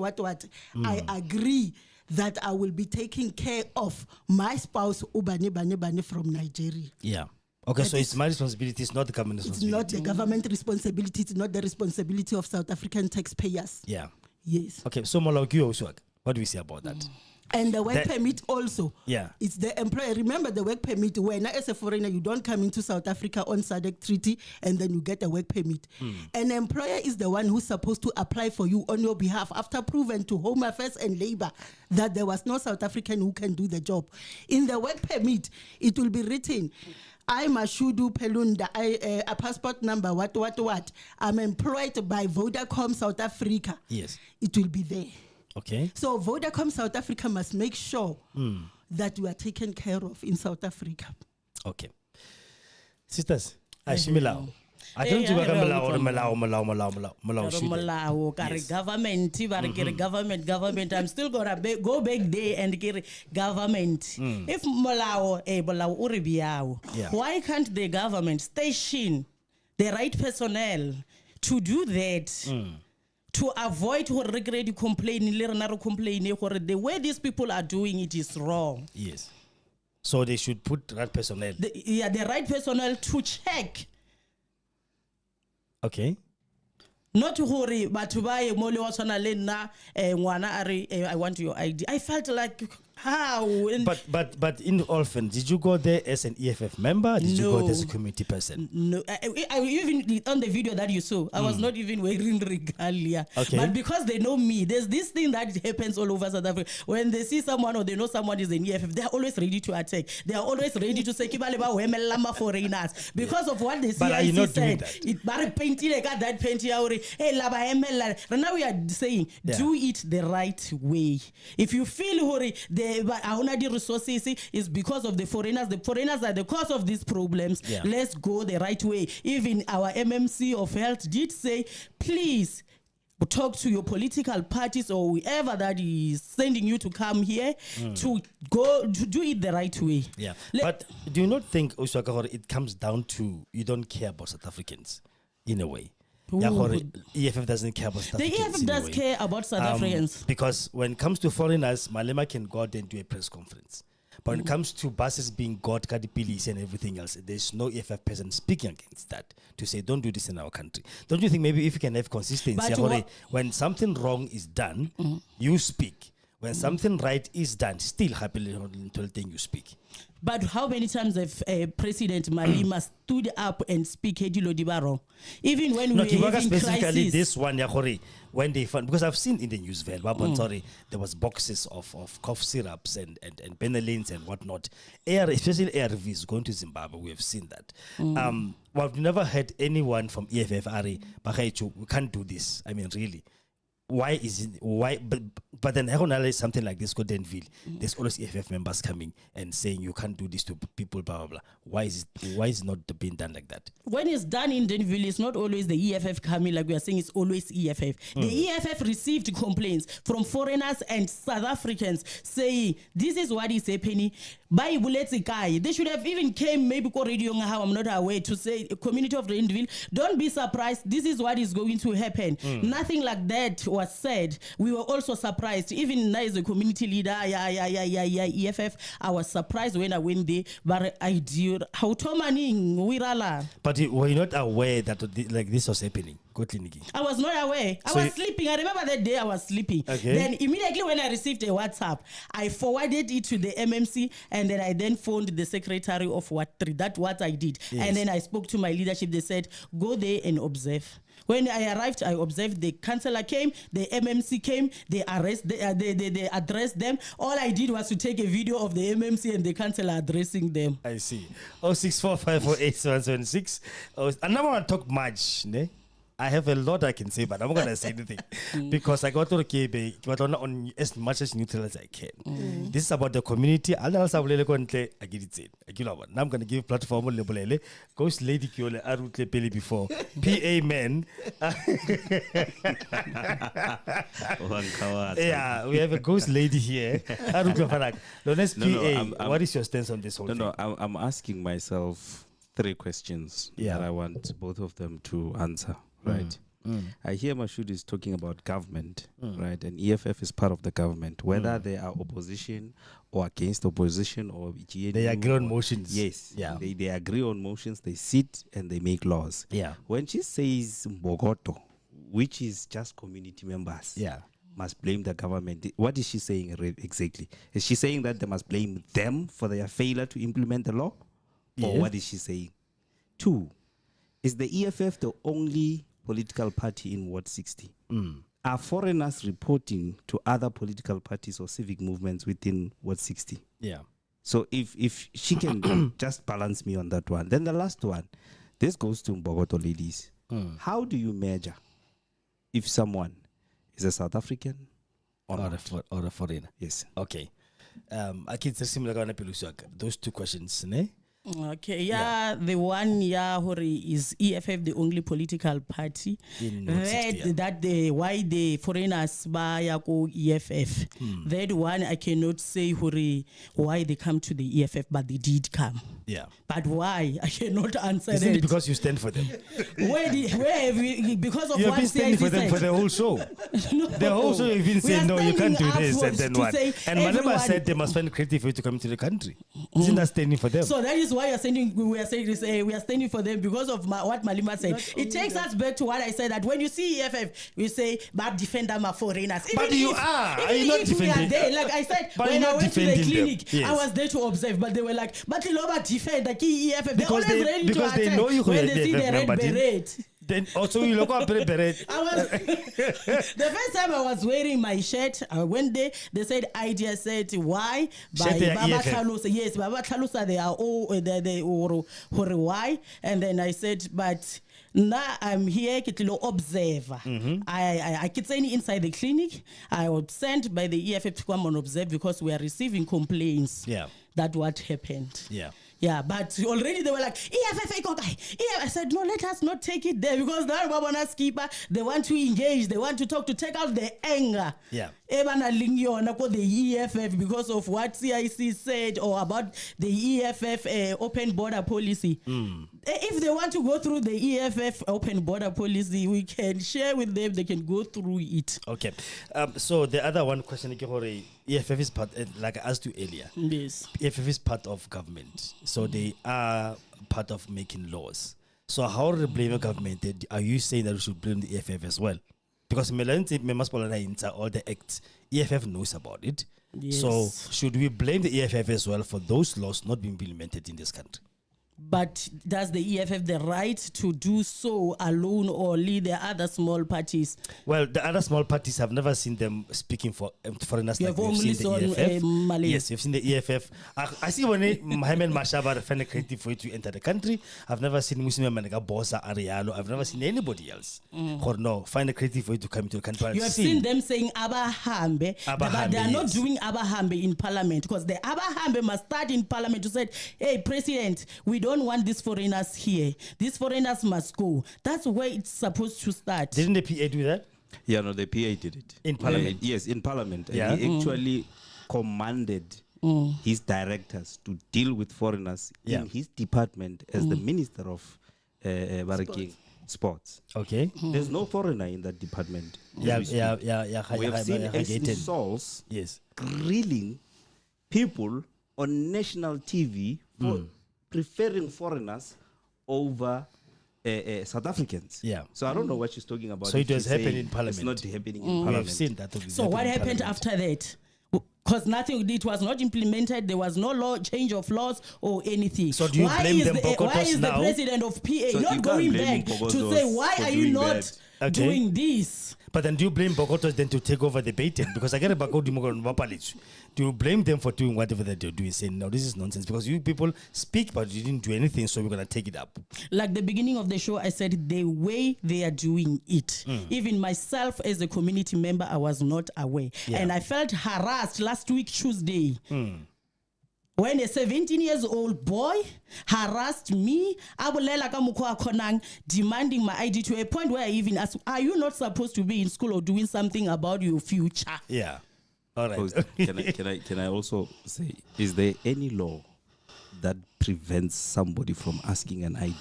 I agree that I will be taking care of my spouse Ubane from Nigeria. Yeah. Okay, so it's my responsibility, it's not the government It's responsibility. not the government responsibility, it's not the responsibility of South African taxpayers. Yeah. Yes. Okay, so Molawki Oswak, what do we say about that? And the work That- permit also. Yeah. It's the employer. Remember the work permit, when as a foreigner, you don't come into South Africa on SADC treaty and then you get a work permit. An employer is the one who's supposed to apply for you on your behalf after proven to Home Affairs and Labor that there was no South African who can do the job. In the work permit, it will be written, I Mashudu Pelunda, a passport number, what. I'm employed by Vodacom South Africa. Yes. It will be there. Okay. So Vodacom South Africa must make sure that we are taken care of in South Africa. Okay. Sisters, Ashimilao. I don't think Molao, Yes. government. I'm still gonna go back there and get government. If molao, uri biao, Yeah. why can't the government station the right personnel to do that? To avoid complaining, the way these people are doing it is wrong. Yes. So they should put right personnel. The right personnel to check. Okay. Not batho ba ye mo le wa tshwana le nna ngwana a re I want your ID. I felt like How? And But in Olfen, did you go there as an EFF member? Or did you go there as a community person? No, I even on the video that you saw, I was not even wearing regalia. Okay. But because they know me, there's this thing that happens all over South Africa. When they see someone or they know someone is an EFF, they are always ready to attack. They are always ready to say, "Kibaleba wemelama foreigners," because of what the But are you CIC not doing said. that? It bare painted like that painting. Hey, laba emela. Right now we are saying, Yeah. do it the right way. If you feel hurry, the resources is because of the foreigners. The foreigners are the cause of these problems. Yeah. Let's go the right way. Even our MMC of Health did say, please talk to your political parties or whoever that is sending you to come here to go to do it the right way. Yeah. Let- But do you not think, Oswaka, it comes down to you don't care about South Africans in a way? Yeah, Ooh. EFF doesn't care about South The Africans. EFF in a does way. care about South Africans. Because when it comes to foreigners, Malema can go out and do a press conference. But when it comes to buses being got, Kadipilis and everything else, there's no EFF person speaking against that to say, don't do this in our country. Don't you think maybe if you can have consistency, But Yahore, when something wrong is done, you speak. When something right is done, still happily until thing you speak. But how many times have President Malema stood up and speak Hedilo Dibaro? Even when No, we were Kiwaga having specifically crisis. this one, Yahore, when they found, because I've seen in the news, sorry, there was boxes of cough syrups and Benelins and whatnot. Especially ARVs going to Zimbabwe, we have seen that. Well, we've never had anyone from EFF, Ari, Bakaichu, we can't do this. I mean, really. Why is it, why, but then is something like this, Denville, there's always EFF members coming and saying you can't do this to people, blah, blah, blah. Why is it not being done like that? When it's done in Denville, it's not always the EFF coming, like we are saying, it's always EFF. The EFF received complaints from foreigners and South Africans saying, this is what is happening. They should have even came maybe call Radio Ngaha, I'm not aware, to say, community of Denville, don't be surprised, this is what is going to happen. Nothing like that was said. We were also surprised. Even as a community leader, EFF, I was surprised when I went there, but I did. How Tomaning, Wirala. But were you not aware that like this was happening? I was not aware. I was sleeping. I remember that day I was sleeping. Okay. Then immediately when I received a WhatsApp, I forwarded it to the MMC and then I then phoned the secretary of Wat3. That's what I did. Yes. And then I spoke to my leadership. They said, go there and observe. When I arrived, I observed the councillor came, the MMC came, they addressed them. All I did was to take a video of the MMC and the councillor addressing them. I see. 0645487176. I never want to talk much, ne? I have a lot I can say, but I'm not going to say anything because I got to the on as much as neutral as I can. This is about the community. Now I'm going to give platform Ghost Lady Kiole Arutle Peli before PA men. Yeah, we have a ghost lady here. Arutle Farak. Lones PA, what is your stance on this whole thing? No, I'm asking myself 3 questions that I want both of them to answer. Right. I hear Mashud is talking about government, right? And EFF is part of the government, whether they are opposition or against opposition or they agree on motions. Yes. Yeah. They agree on motions, they sit and they make laws. Yeah. When she says Mbogoto, which is just community members, must blame the government, what is she saying exactly? Is she saying that they must blame them for their failure to implement the law? Or what is she saying? 2, is the EFF the only political party in Ward 60? Are foreigners reporting to other political parties or civic movements within Ward 60? Yeah. So if she can just balance me on that one. Then the last one, this goes to Mbogoto ladies. How do you measure if someone is a South African or a foreigner? Yes. Okay. I can say similar those 2 questions, ne? Okay, the one Hori is EFF the only political party in Ward 60, that why the foreigners buy EFF. That one I cannot say Hori why they come to the EFF, but they did come. Yeah. But why I cannot answer Isn't that. it because you stand for them? Where have we, because of You have what been standing for them said? for the whole show. No. The whole show you've been We saying are no, you can't do standing this, and then to what? say And Malema everyone- said they must find creative way to come to the country. Isn't that standing for them? So that is is why we are saying we are standing for them because of what Malima said. It takes us back to what I said, that when you see EFF, we say, but defend them are foreigners. But you are. Are you not Even if we are defending? there, like I said, But when you're I not went to the defending them. clinic, Yes. I was there to observe, but they were like, but Iloba defend the key EFF. They're always ready to because they attack know you when they the see the EFF red member, didn't- beret. Then also you look up beret. I was the first time I was wearing my shirt. I went there. They said idea said why by Shirt ya Baba EFF. Tlalusa. Yes, Baba Tlalusa. They are all they or why. And then I said, but now I'm here to observe. I keep saying inside the clinic. I was sent by the EFF to come and observe because we are receiving complaints. Yeah. That what happened. Yeah. Yeah, but already they were like, EFF, I said, no, let us not take it there because they want to engage, they want to talk, to take out the anger. Yeah. The EFF because of what CIC said or about the EFF open border policy. If they want to go through the EFF open border policy, we can share with them, they can go through it. Okay. So the other one question, EFF is part, like I asked you earlier. Yes. EFF is part of government, so they are part of making laws. So how do you blame the government? Are you saying that we should blame the EFF as well? Because all the acts, EFF knows about it. Yes. So should we blame the EFF as well for those laws not being implemented in this country? But does the EFF the right to do so alone or lead the other small parties? Well, the other small parties, have never seen them speaking for foreigners. You like have we've only seen the seen, EFF. Malay. Yes, you've seen the EFF. I see when Mohamed Mashaba find it creative for you to enter the country. I've never seen Muslim Manega Bosa Arialo. I've never seen anybody else. Or no, find it creative for you to come to the country. You have seen them saying Abahambe, but they are not yes. doing Abahambe in parliament because the Abahambe must start in parliament to say, hey, President, we don't want these foreigners here. These foreigners must go. That's where it's supposed to start. Didn't the PA do that? Yeah, no, the PA did it. In Parliament? Yes, in Parliament. Yeah. And he actually commanded his directors to deal with foreigners Yeah. in his department as the Minister of Sports. Okay. There's no foreigner in that department. as Yeah, we speak. yeah. We have seen Ashley Sauls Yes. grilling people on national TV for preferring foreigners over South Africans. Yeah. So I don't know what she's talking about. So if it was she's saying happening in Parliament. It's not happening in We Parliament. have seen that. So what happened after that? Because nothing, it was not implemented. There was no law change of laws or anything. So do you blame them Bokotos why is now? the president of PA So you not can't going blame back to Bokotos say why for are you doing not that. Okay. doing this? But then do you blame Bogotos then to take over the baiting? Because I get about do you blame them for doing whatever that they're doing, saying, no, this is nonsense? Because you people speak, but you didn't do anything, so we're going to take it up. Like the beginning of the show, I said the way they are doing it. Even myself as a community member, I was not aware. Yeah. And I felt harassed last week, Tuesday. When a 17-year-old boy harassed me, demanding my ID to a point where I even asked, are you not supposed to be in school or doing something about your future? Yeah. All right. Oh, can I also say, is there any law that prevents somebody from asking an ID?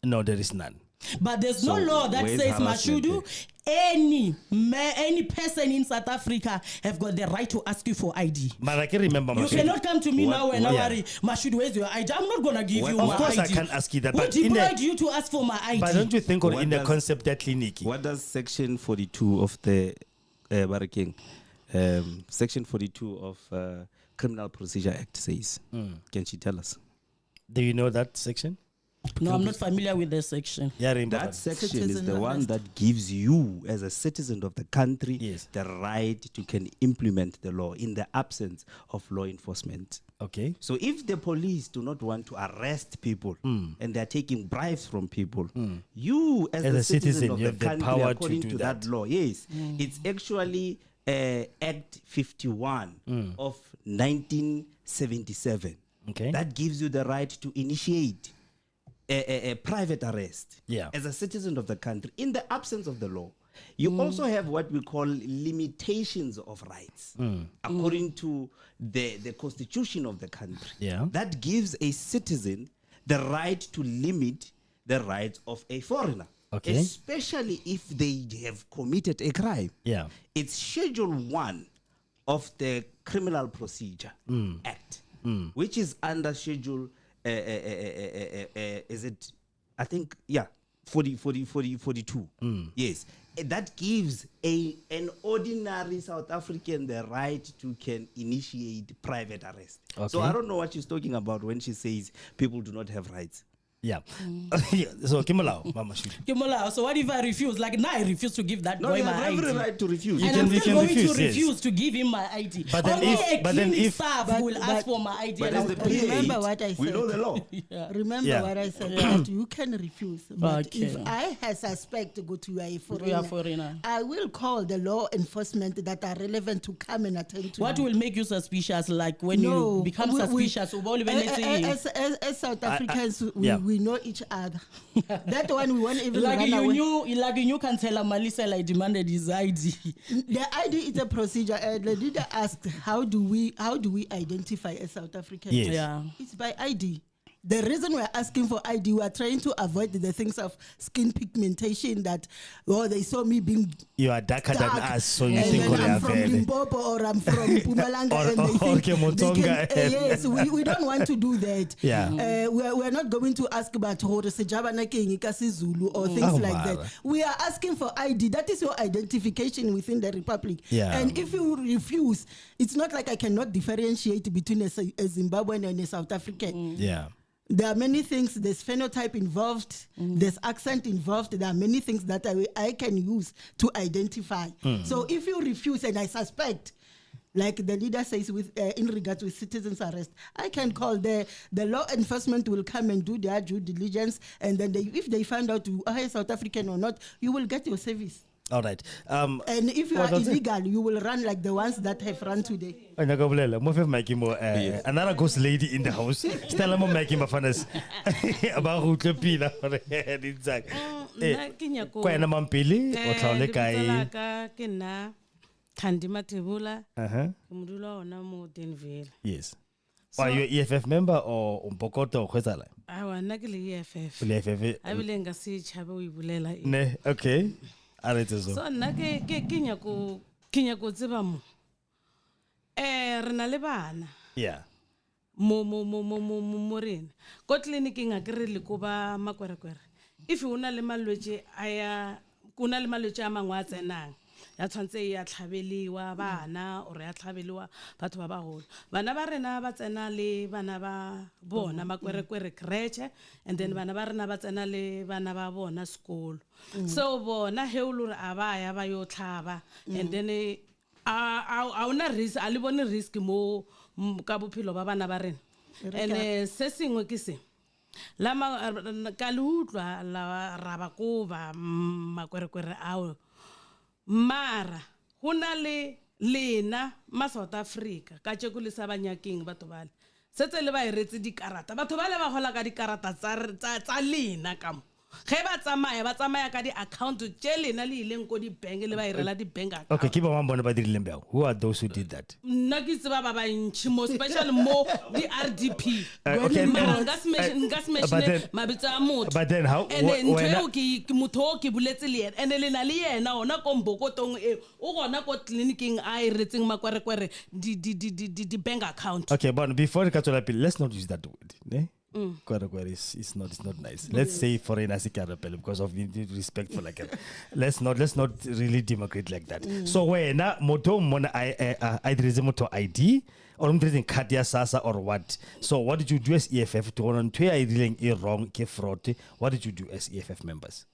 No, there is none. But there's no So law that where's says harassment Mashudu, any person in South Africa have got the right to ask you for ID. But I can remember You cannot come to me What- now and what- I worry, Mashudu, where's your ID? I'm not going to give What- you Of my course ID. I can't ask you that, Who but in deployed the- you to ask for my ID? But don't you think What in the does- concept that clinic? What does Section 42 of the Baraking, Section 42 of Criminal Procedure Act says? Can she tell us? Do you know that section? No, I'm not familiar with this section. Yeah, remember That section is Citizen the one arrest. that gives you, as a citizen of the country, Yes. the right to can implement the law in the absence of law enforcement. Okay. So if the police do not want to arrest people and they're taking bribes from people, you as a citizen of you the have the country, power to according do to that. that law, yes, it's actually Act 51 of 1977. Okay. That gives you the right to initiate a private arrest Yeah. as a citizen of the country in the absence of the law. You also have what we call limitations of rights according to the constitution of the country. Yeah. That gives a citizen the right to limit the rights of a foreigner. Okay. Especially if they have committed a crime. Yeah. It's Schedule 1 of the Criminal Procedure Act, which is under Schedule is it, I think, 42. Yes. That gives an ordinary South African the right to can initiate private arrest. So Okay. I don't know what she's talking about when she says people do not have rights. Yeah. So Kimolao, Mama Shudu. Kimola, so what if I refuse? Like now I refuse to give that No, boy you my have every ID. right to refuse. And can- I'm you still can going refuse, to yes. refuse to give him my ID. But then Only if- a but then clinic if- staff will ask for my ID. But and as I'll the give it. Remember P8, what I we said. know the law. Remember Yeah. what I said, that you can refuse. But Okay. if I have suspect to go to a are foreigner. I will call the law enforcement that are relevant to come and attend to What you. will make you suspicious? Like when you become suspicious, as South Africans, yeah. we know each other. That one we won't even like run you away. knew, like you can tell Malisa I demanded his ID. The ID is a procedure. The leader asked, how do we identify as South Africans? Yes. Yeah. It's by ID. The reason we're asking for ID, we're trying to avoid the things of skin pigmentation that, they saw me being You are darker than dark, us, so you and think then we I'm are from fair. Limpopo or I'm from Mpumalanga, Or- and they or think they Kemotonga can, and- yes, we don't want to do that. Yeah. We're not going to ask about Hore Sejabana King, Ikasi Zulu or things Oh, like Mara. that. We are asking for ID. That is your identification within the republic. Yeah. And if you refuse, it's not like I cannot differentiate between a Zimbabwean and a South African. Yeah. There are many things. There's phenotype involved. There's accent involved. There are many things that I can use to identify. So if you refuse, and I suspect, like the leader says, with in regards with citizens arrest, I can call the law enforcement will come and do their due diligence, and then if they find out you are South African or not, you will get your service. All right. And if you What are was it? illegal, you will run like the ones that have run today. Another ghost lady in the house. Stella mo Mikey Mafanas. About who to pila for the head inside. nna ke nyako Kwena mampili o tlaole lebitso kae. la ka ke nna Thandi Mathebula Uh-huh. ke modula ona mo Denville Yes. Are you an EFF member or Umpokoto or Khwezala? awa nna ke le EFF Le EFF. a bile nka se tšhabe o e bolela eng. Ne, okay. Arete so. so nna ke nyako tseba mo re na le bana Yeah. mo rena ko tleliniking a ke re le ko ba makwerekwere if o na le malwetse a mangwe a tsenang ya tshwantse ya tlhabeliwa bana or ya tlhabeliwa batho ba bagolo bana ba rena ba tsena le bana ba bona makwerekwere creche and then bana ba rena ba tsena le bana ba bona school so bona he o lore a ba ya ba yo tlhaba and then a una risk a le bone risk mo ka bophelo ba bana ba rena and se sengwe ke se la ka le utlwa la raba ko ba makwerekwere ao mara go na le lena ma South Africa ka tšeko le sa banyakeng batho bale setse le ba iretse dikarata batho bale ba gola ka dikarata tsa lena ka mo ge ba tsamaya ka di-account tše lena le ileng ko di-bank le ba irela di-bank account. Okay, keep on bona ba dirileng bjao. Who are those who did that? nna ke tseba ba bantšhi mo especially mo di-RDP Okay, mara and- nka se but menšine then- mabitso a motho but then how- and ntho wena- eo ke motho o ke boletse le ena and le na le yena ona ko mbokotong eo o gona ko tleliniking a e retseng makwerekwere di-bank account. Okay, but before the Katolapil, let's not use that word. Ne? Kwarakwa is not nice. Let's say foreign asikarapel because of the respect for like let's not really democrate like that. So when moto mona I moto ID or I'm card ya SASSA or what? So what did you do as EFF to on to I dealing wrong ke fraud? What did you do as EFF members?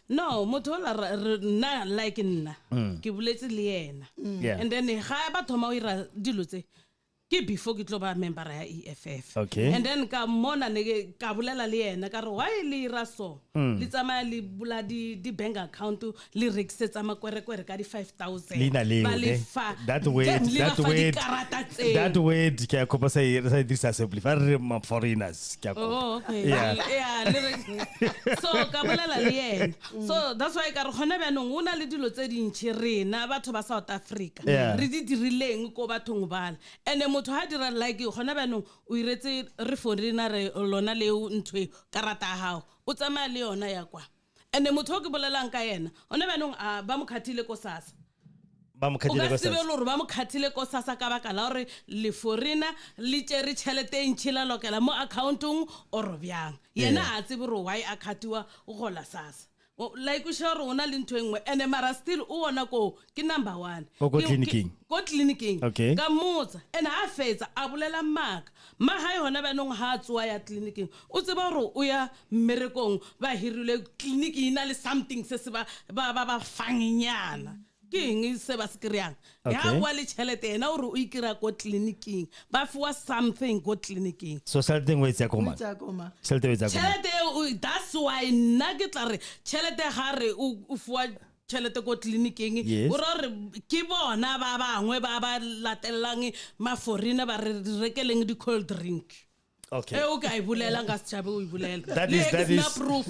No motho ola nna like nna ke boletse le yena Yeah. and then ga ba thoma o ira dilo tse ke before ke tlo ba member ya EFF. Okay. And then ka mona ne ka bolela le yena ka re why le ira so le tsamaya le bula di bank account le rekisetsa makwerekwere ka di 5,000 Lina leo, ba le ne? fa That word ke a kopa sa dirisa simply fa re ma foreigners ke a kopa. Oh, okay. Yeah. So ka bolela le yena. So that's why ka re gona byanong o na le dilo tse dintšhi rena batho ba South Africa Yeah. re di dirileng ko bathong bala and motho ha dira like gona byanong o iretse re foreigner re lona leo ntwe karata ya hao o tsamaya le yona ya kwa and motho o ke bolelang ka yena ona byanong ba mo khathile ko SASSA Ba mo o khathile ka ko tsebe SARS. le gore ba mo khathile ko SASSA ka baka la gore le forena le tšere tšhelete e ntšhi la lokela mo accountong oro bjang yena a tsebe gore why a khatiwa o gola SASSA like o sha gore o na le ntho e nngwe ene mara still o bona ko ke number 1 Ko tleliniking. ko tleliniking Okay. ka motsa ene a fetsa a bolela maka ma hae hona banong ha tsoa ya tleliniking o tseba gore o ya mmerekong ba hirile tleliniki ina le something se se ba fanginyana ke eng se ba se kreang ya Okay. wa le tšhelete ena gore o ikira ko tleliniking ba fiwa something ko tleliniking So tšhelete engwe e tsaya ko mang? Tsa koma. Tšhelete e tsaya ko mang? tšhelete that's why nna ke tla re tšhelete ga re o fiwa tšhelete ko tleliniking Yes. o re ke bona ba bangwe ba ba latelang maforina ba re rekeleng di-cold drink Okay. o ka e bolela nka setšhabe o e bolela That Le is- that extra is- proof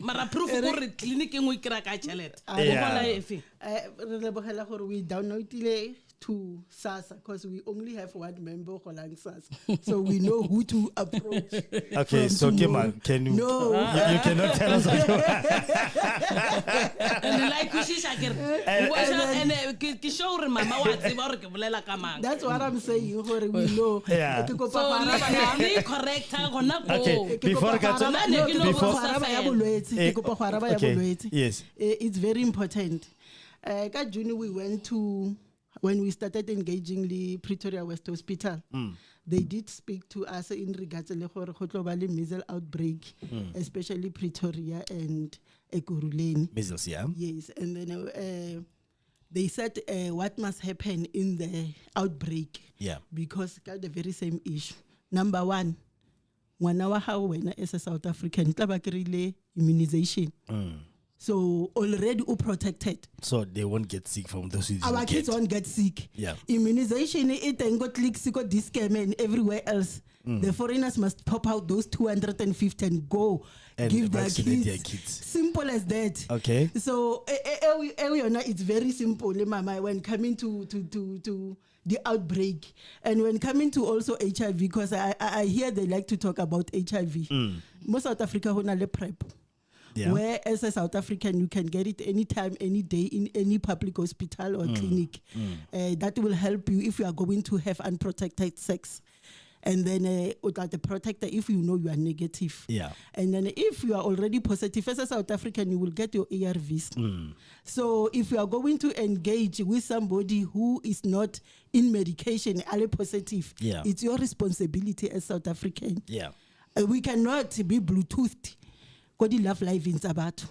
mara proof gore tleliniking o ikira ka tšhelete o Yeah. gola efe Re lebogela gore we downloadile to SASSA because we only have one member golang SASSA, so we know who to approach. Okay, from so tomorrow. Kema, can you? No. You cannot tell us. and like kwešiša kere and ke sure gore mama wa tseba gore ke bolela ka mang That's what I'm saying. Gore we know. Yeah. Ke kopa so go araba le correcta gona Okay. ko Ke Before kopa go ka tswa- araba- no, no, ke kopa before- go araba ya bolwetse. Ke kopa go araba ya Okay, bolwetse. yes. It's very important. Ka June we went to, when we started engaging the Pretoria West Hospital, they did speak to us in regards to the global measles outbreak, especially Pretoria and Ekurhuleni. Measles, yeah. Yes, and then they said what must happen in the outbreak. Yeah. Because got the very same issue. Number one, ngwana wa hao wena as a South African tla ba kry-ile immunization. So already protected. So they won't get sick from those who Our didn't kids get. won't get sick. Yeah. Immunization, it and got clicks, got this scam and everywhere else. The foreigners must pop out those 250 and go And give their vaccinate kids. their kids. Simple as that. Okay. So it's very simple, mama, when coming to the outbreak and when coming to also HIV, because I hear they like to talk about HIV. Most South Africa hona le PrEP. Yeah. Where as a South African you can get it anytime, any day in any public hospital or clinic. That will help you if you are going to have unprotected sex. And then the protector if you know you are negative. Yeah. And then if you are already positive as a South African, you will get your ARVs. So if you are going to engage with somebody who is not in medication, are positive, Yeah. it's your responsibility as South African. Yeah. We cannot be Bluetoothed. Kodi love life in Sabato.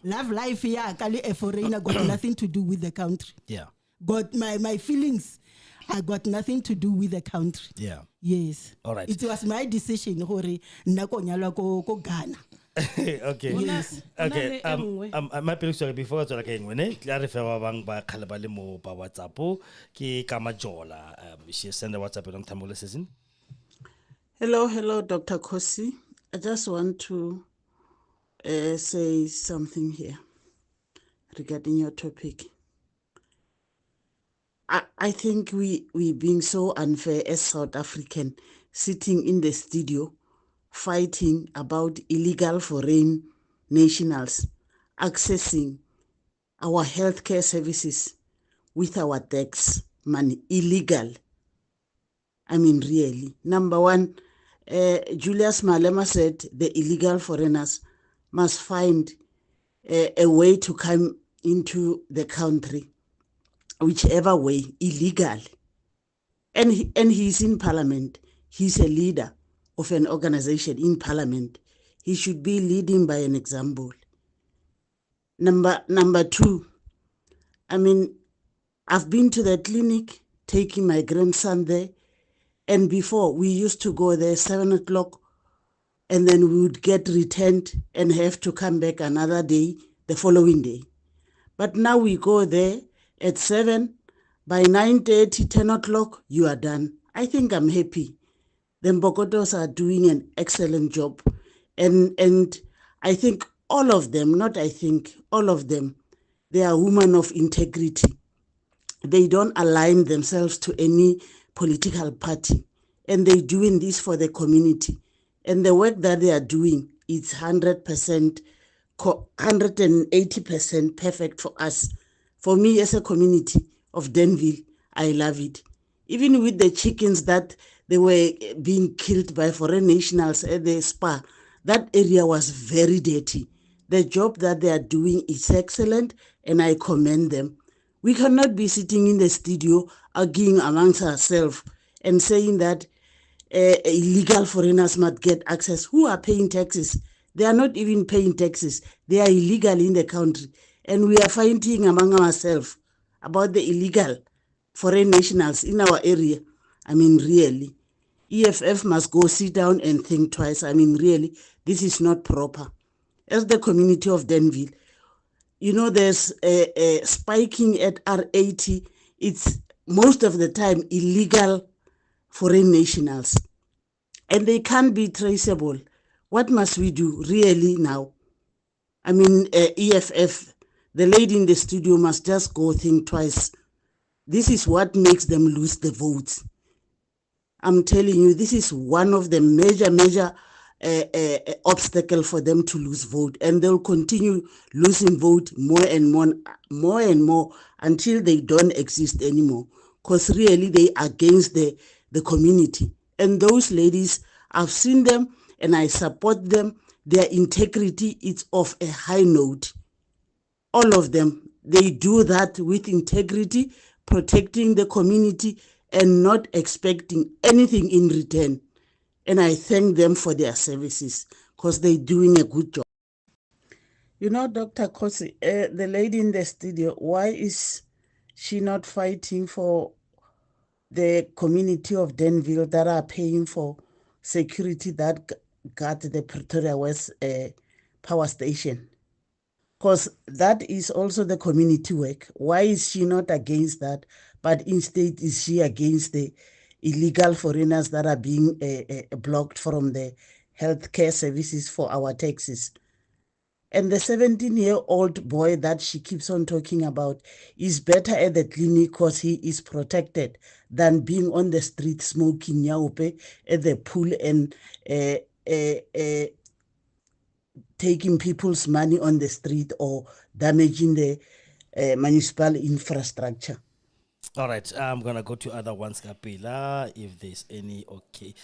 Love life, yeah, Kali a foreigner got nothing to do with the country. Yeah. Got my feelings. I got nothing to do with the country. Yeah. Yes. All right. It was my decision. Hore nako nyalwa ko Ghana. Okay. Yes. Okay. Hona le e nngwe. My pele sorry before tswa ka engwe ne tla re fa ba bang ba khale ba le mo ba WhatsApp ke ka majola she send a WhatsApp on Thambole season. Hello, Dr. Kosi. I just want to say something here regarding your topic. I think we being so unfair as South African, sitting in the studio, fighting about illegal foreign nationals accessing our healthcare services with our tax money, illegal. I mean, really. Number one, Julius Malema said the illegal foreigners must find a way to come into the country, whichever way, illegal. And he's in parliament. He's a leader of an organization in parliament. He should be leading by an example. Number two, I mean, I've been to the clinic taking my grandson there. And before, we used to go there 7 o'clock, and then we would get returned and have to come back another day, the following day. But now we go there at 7, by 9:30, 10 o'clock, you are done. I think I'm happy. The Mbokotos are doing an excellent job. And I think all of them, not I think, all of them, they are women of integrity. They don't align themselves to any political party, and they're doing this for the community. And the work that they are doing is 100%, 180% perfect for us. For me as a community, of Denville, I love it. Even with the chickens that they were being killed by foreign nationals at the spa, that area was very dirty. The job that they are doing is excellent, and I commend them. We cannot be sitting in the studio arguing amongst ourselves and saying that illegal foreigners must get access. Who are paying taxes? They are not even paying taxes. They are illegal in the country. And we are fighting among ourselves about the illegal foreign nationals in our area. I mean, really. EFF must go sit down and think twice. I mean, really, this is not proper. As the community of Denville, you know, there's a spiking at R80. It's most of the time illegal foreign nationals, and they can't be traceable. What must we do really now? I mean, EFF, the lady in the studio must just go think twice. This is what makes them lose the votes. I'm telling you, this is one of the major obstacle for them to lose vote, and they'll continue losing vote more and more until they don't exist anymore, because really they are against the community. And those ladies, I've seen them and I support them. Their integrity is of a high note. All of them, they do that with integrity, protecting the community and not expecting anything in return. And I thank them for their services because they're doing a good job. You know, Dr. Kosi, the lady in the studio, why is she not fighting for the community of Denville that are paying for security that guard the Pretoria West power station? Because that is also the community work. Why is she not against that, but instead is she against the illegal foreigners that are being blocked from the healthcare services for our taxes? And the 17-year-old boy that she keeps on talking about is better at the clinic because he is protected than being on the street smoking nyaupe at the pool and taking people's money on the street or damaging the municipal infrastructure. All right, I'm gonna go to other ones, Kapila, if there's any. Okay,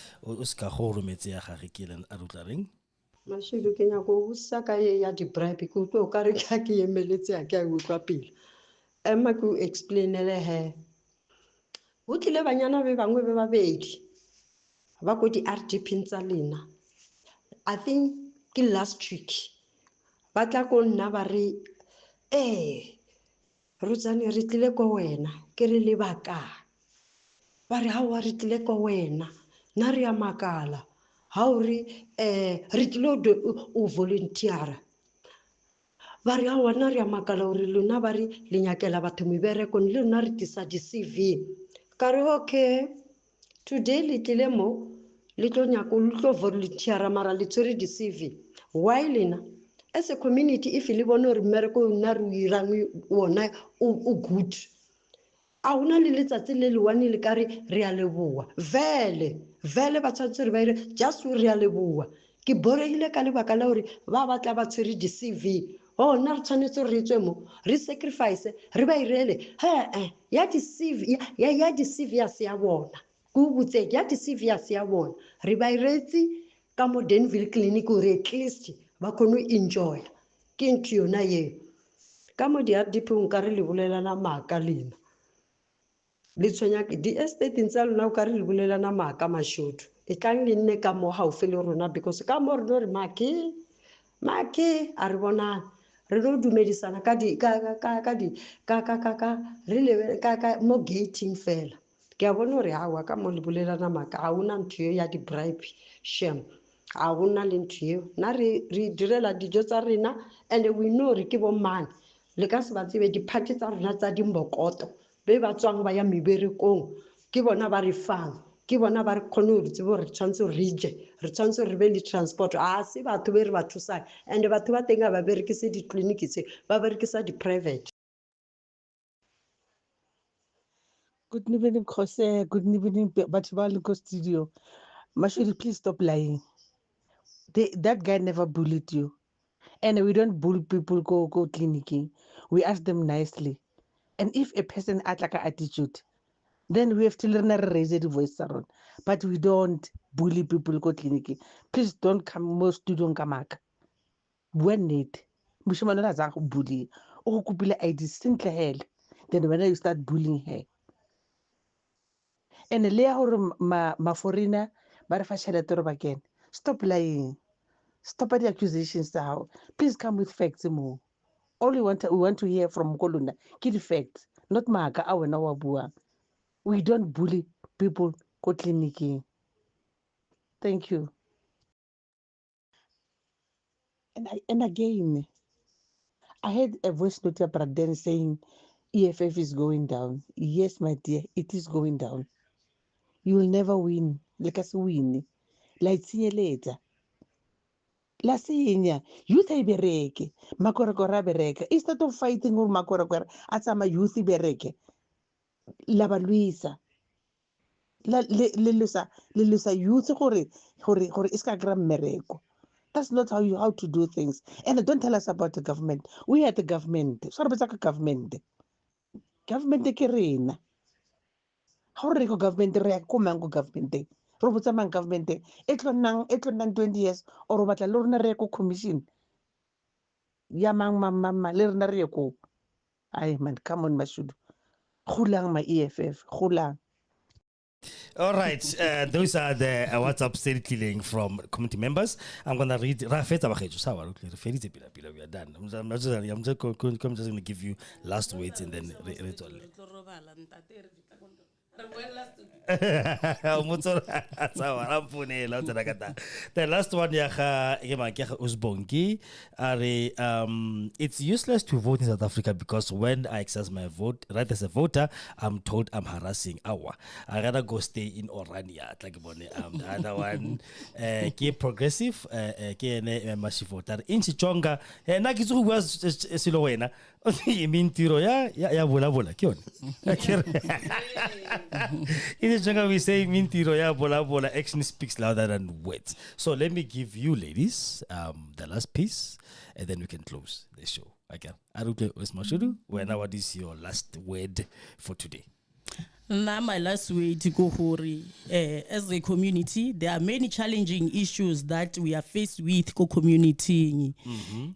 Mashudu ke nyako o busa ka ye ya di-bribe ke utlwa o ka re ka ke emeletse a ke a utlwa pele ema ke o explainele he ho tlile banyana be bangwe be babedi ba ko di-RDP tsa lena. I think ke last week ba tla ko nna ba re Rutsane re tlile ko wena ke re lebaka ba re ha wa re tlile ko wena na re ya makala ha o re re tlile o volunteera ba re ha wana re ya makala o re lona ba re le nyakela batho mebereko le lona re tisa di-CV ka re okay today le tlile mo le tlo nyako le tlo volunteera mara le tshwere di-CV why lena as a community if le bone gore mmereko nna re o irang ona o good a hona le letsatsi le le one le ka re re a leboa vele ba tshwanetse re ba ire just re a leboa ke boregile ka lebaka la gore ba batla ba tshwere di-CV nna re tshwanetse re tswe mo re sacrifice re ba irele ya di-CV ya se ya bona ke o botseke ya di-CV ya se ya bona re ba iretse ka mo Denville clinic gore at least ba kgone ho enjoya ke ntho yona eo ka mo di-RDP nka re le bolelana maaka lena le tshwenya di-estate tsa lona o ka re le bolelana maaka Mashudu e tlang le nne ka mo haufi le rona because ka mo re no re make a re bonane re no dumedisana mo gating fela ke a bona gore hawa ka mo le bolelana maaka a hona ntho eo ya di-bribe shame a hona le ntho eo nna re direla dijo tsa rena and we know re ke bomane le ka se ba tsebe di-party tsa rona tsa dimbokoto be ba tswang ba ya meberekong ke bona ba re fang ke bona ba re kgone go re tsebe gore re tshwanetse re je re tshwanetse re be le transport a se batho be re ba thusang and batho ba teng a ba berekise ditleliniki tse ba berekisa di-private. Good evening, Jose. Good evening, Batibaliko Studio. Mashudu, please stop lying. That guy never bullied you. And we don't bully people go clinicking. We ask them nicely. And if a person act like an attitude, then we have to learn to raise the voice around. But we don't bully people go clinic. Please don't come most student come back. When need Mushimana za go bully. O go kopile ID sentle hell. Then when you start bullying her. And le ya gore ma foreigner ba re fa tšhelete re bakene. Stop lying. Stop at the accusations now. Please come with facts more. All we want to hear from Kolunda, get the facts, not maka a wena wa bua. We don't bully people go clinic. Thank you. And again, I had a voice note up then saying EFF is going down. Yes, my dear, it is going down. You will never win. Like us win. Like later. La senya youth ay bereke makorakora bereke instead of fighting or makorakora atsama youth bereke la balwisa la le lusa youth gore iska gram mereko. That's not how to do things. And don't tell us about the government. We are the government. Sorry, but government ke rena how re go government re ko mango government robotsa mang government e tlo nang 20 years or batla le rona re ko commission ya mang mama le rona re ko ai man come on Mashudu khulang ma EFF khulang. All right, those are the WhatsApp steady killing from community members. I'm gonna read. We are done. I'm just going to give you last words and then read all. The last one, it's useless to vote in South Africa because when I exercise my vote, right as a voter, I'm told I'm harassing our. I rather go stay in Orania. The other one, ke progressive, ke massive voter. In Chichonga, na kizu was silowena. Mean tiro ya bola kion. In Chichonga we say mean tiro ya bola. Action speaks louder than words. So let me give you ladies the last piece, and then we can close the show. Okay. Arute Osmashudu, what is your last word for today? Now, my last way to go, Hori, as a community, there are many challenging issues that we are faced with community.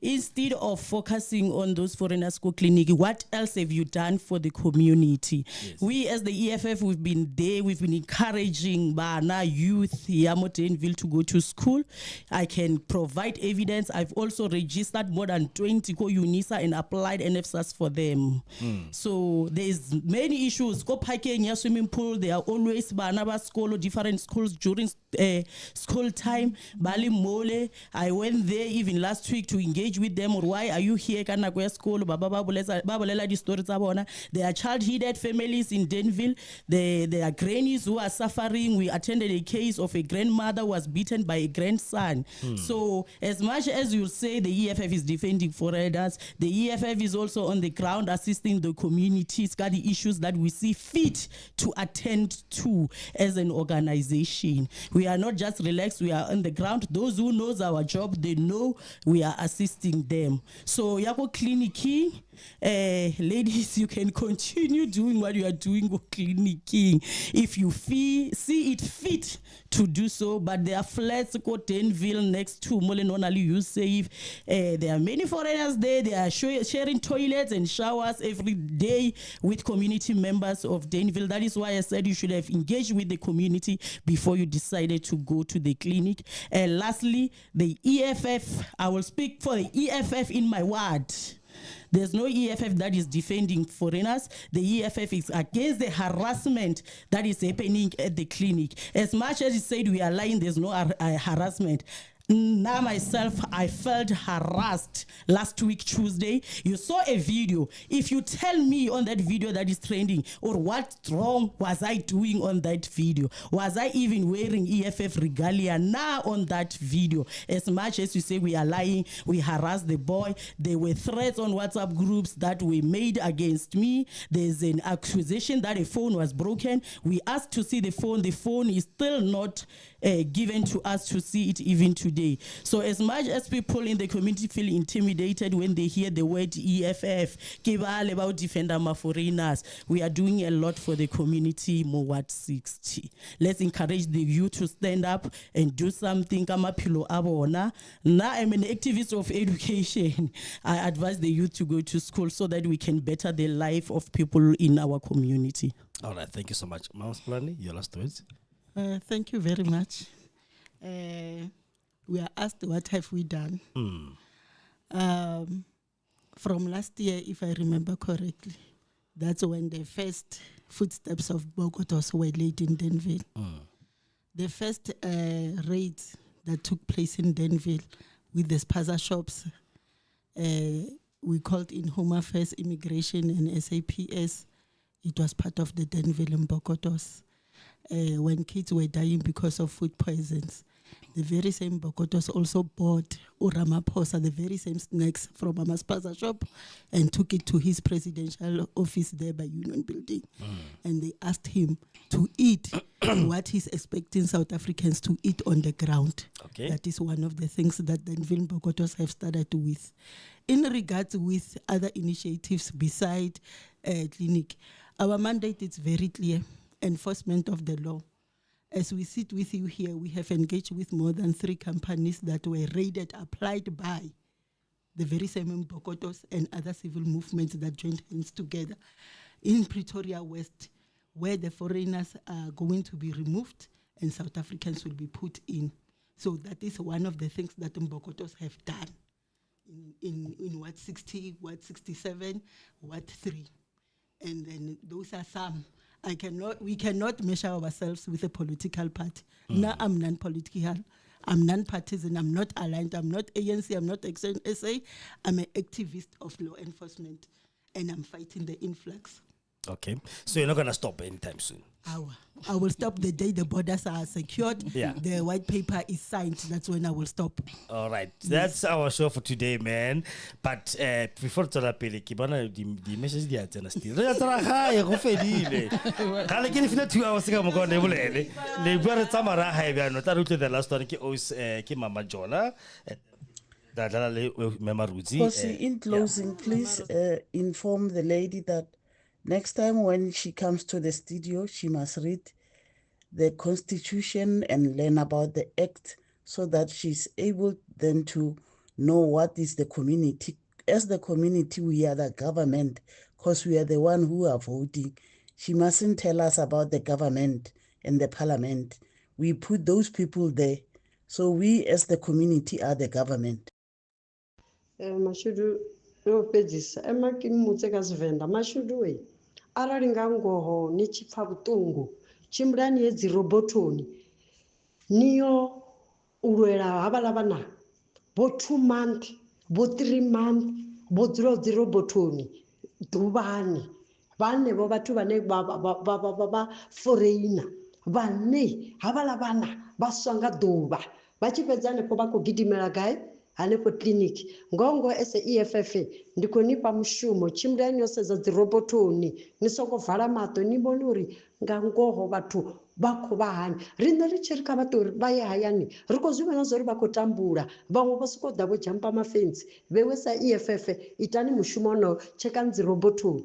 Instead of focusing on those foreigners go clinic, what else have you done for the community? Yes. We, as the EFF, we've been there, we've been encouraging Bana youth, Yamotenville to go to school. I can provide evidence. I've also registered more than 20 UNISA and applied NFSAS for them. So there's many issues. Go parking swimming pool, they are always Banaba school or different schools during school time. Bali Mole, I went there even last week to engage with them. Or why are you here? Kana kwa school? Babalela di stories abona. There are child-headed families in Denville. There are grannies who are suffering. We attended a case of a grandmother who was beaten by a grandson. So as much as you say the EFF is defending foreigners, the EFF is also on the ground assisting the communities, got the issues that we see fit to attend to as an organization. We are not just relaxed, we are on the ground. Those who knows our job, they know we are assisting them. So Yako Clinic, ladies, you can continue doing what you are doing with clinicking if you see it fit to do so. But there are flats go Denville next to Molenonali YouSave. There are many foreigners there. They are sharing toilets and showers every day with community members of Denville. That is why I said you should have engaged with the community before you decided to go to the clinic. And lastly, the EFF, I will speak for the EFF in my ward. There's no EFF that is defending foreigners. The EFF is against the harassment that is happening at the clinic. As much as you said we are lying, there's no harassment. Now myself, I felt harassed last week, Tuesday. You saw a video. If you tell me on that video that is trending, or what wrong was I doing on that video? Was I even wearing EFF regalia now on that video? As much as you say we are lying, we harassed the boy. There were threats on WhatsApp groups that were made against me. There's an accusation that a phone was broken. We asked to see the phone. The phone is still not given to us to see it even today. today. So as much as people in the community feel intimidated when they hear the word EFF, ke bale about defender ma foreigners, we are doing a lot for the community mo Ward 60. Let's encourage the youth to stand up and do something. Kamapilo abona. Now I'm an activist of education. I advise the youth to go to school so that we can better the life of people in our community. All right, thank you so much. Mama Splani, your last words. Thank you very much. We are asked, what have we done? From last year, if I remember correctly, that's when the first footsteps of Bogotos were laid in Denville. The first raid that took place in Denville with the spaza shops, we called in Home Affairs, Immigration, and SAPS. It was part of the Denville and Bogotos. When kids were dying because of food poisons, the very same Bogotos also bought Ramaphosa the very same snacks from a spaza shop and took it to his presidential office there by Union Building. And they asked him to eat what he's expecting South Africans to eat on the ground. Okay. That is one of the things that Denville Bogotos have started with. In regards with other initiatives beside clinic, our mandate is very clear: enforcement of the law. As we sit with you here, we have engaged with more than 3 companies that were raided, applied by the very same Bogotos and other civil movements that joined hands together in Pretoria West, where the foreigners are going to be removed and South Africans will be put in. So that is one of the things that Bogotos have done in Ward 60, Ward 67, Ward 3. And then those are some. We cannot measure ourselves with a political party. Now I'm non-political, I'm non-partisan, I'm not aligned, I'm not ANC, I'm not SA, I'm an activist of law enforcement, and I'm fighting the influx. Okay, so you're not going to stop anytime soon? I will stop the day the borders are secured, the white paper is signed, that's when I will stop. All right, that's our show for today, man. But before to pele ke bona di message di a tsena still. Re tsara gae go fedile. Ga le ke le fina 2 hours ka mo go ne bolele. Le bua re tsamara gae bya no tla rutle the last one ke Mama Jola. In closing, please inform the lady that next time when she comes to the studio, she must read the Constitution and learn about the Act so that she's able then to know what is the community. As the community, we are the government because we are the one who are voting. She mustn't tell us about the government and the parliament. We put those people there. So we as the community are the government. Mashudu, no pages. Emma Kim Muteka Svenda, Mashudu. Arali nga ngoho ni chipfa butungu chimbrani yedzi robotoni niyo ulwela habala bana bo 2 months bo 3 months bo dziro dzi robotoni duvani vane vo bathu vane ba foreigner vane habala bana ba swanga duva ba chipedzane ko ba ko gidimela gai hanefho clinic ngongo EFF ndiko nipa mushumo chimbrani yose za dzirobotoni nisoko vhala mato ni bone uri nga ngoho bathu bakho bahani rine ri chirika batori baye hayani riko zwivena zori bako tambula vamwe vosiko dabo jumpa mafence vewesa EFF itani mushumo no cheka ndzirobotoni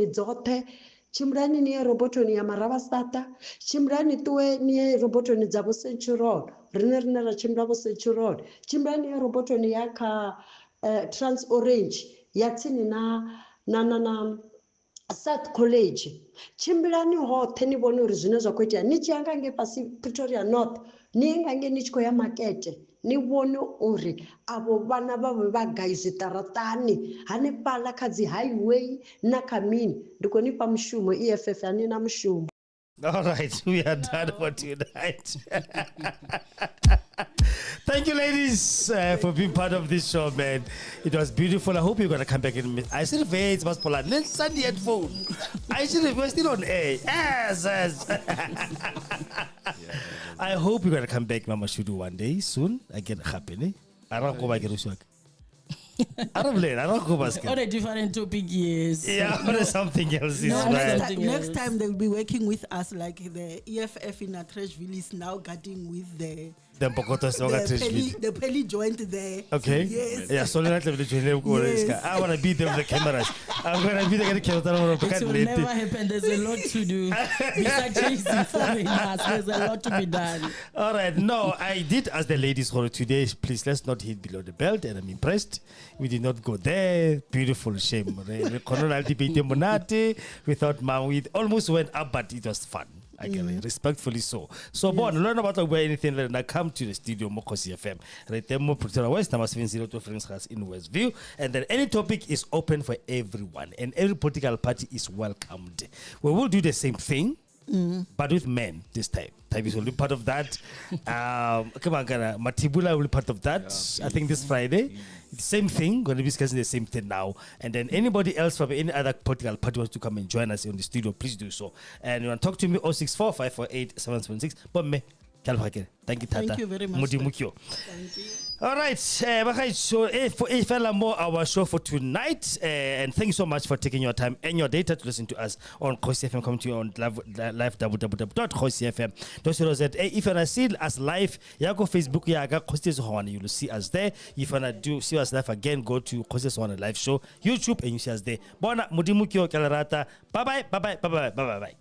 dzothe chimbrani ni robotoni ya marava sata chimbrani tuwe ni robotoni dza bo Central rine ra chimbra bo Central chimbrani ya robotoni ya ka Trans Orange ya tsini na South College chimbrani hothe ni bone uri zwine zwa khoitea ni chianga nge pasi Pretoria North ni ngange ni chiko ya market ni bone uri abo bana ba guys taratani hane pala kha highway na kamini ndiko nipa mushumo EFF ani na mushumo. All right, we are done for tonight. Thank you, ladies, for being part of this show, man. It was beautiful. I hope you're going to come back in. I still wait, but let's send the headphone. We're still on air. Yes. I hope you're going to come back, Mama Shudu, one day soon. I get happy. I don't go back to I don't go basket. On a different topic, yes. Yeah, on something else. Next time they'll be working with us, like the EFF in Atteridgeville is now guarding with the The Mpokoto Soga Trash Video. The Peli joined there. Okay. Yes. Yeah, so let's have the Yes. I want to be there with the cameras. I'm going to be there with the cameras. It will never happen. There's a lot to do. Besides chasing foreigners, there's a lot to be done. All right. No, I did ask the ladies for today, please let's not hit below the belt, and I'm impressed. We did not go there. Beautiful shame. We thought, man, we almost went up, but it was fun. I can respectfully so. So, Bon, learn about where anything. Then I come to the studio, Mokosi FM. Right there, Pretoria West, number 702 Friends House in Westview. And then any topic is open for everyone, and every political party is welcomed. We will do the same thing, but with men this time. Tabis will be part of that. Matibula will be part of that. I think this Friday. Same thing, going to be discussing the same thing now. And then anybody else from any other political party wants to come and join us in the studio, please do so. And you want to talk to me, 064 548 776. But me, thank you, Tata. Thank you very much. Thank you. All right, so if more our show for tonight, and thank you so much for taking your time and your data to listen to us on Khosi FM. Come to you on live www.khosifm.co.za. If you want to see us live, you go Facebook, you will see us there. If you want to see us live again, go to Khosi Sohana live show YouTube and you see us there. Bona mudimukyo kalarata. Bye bye.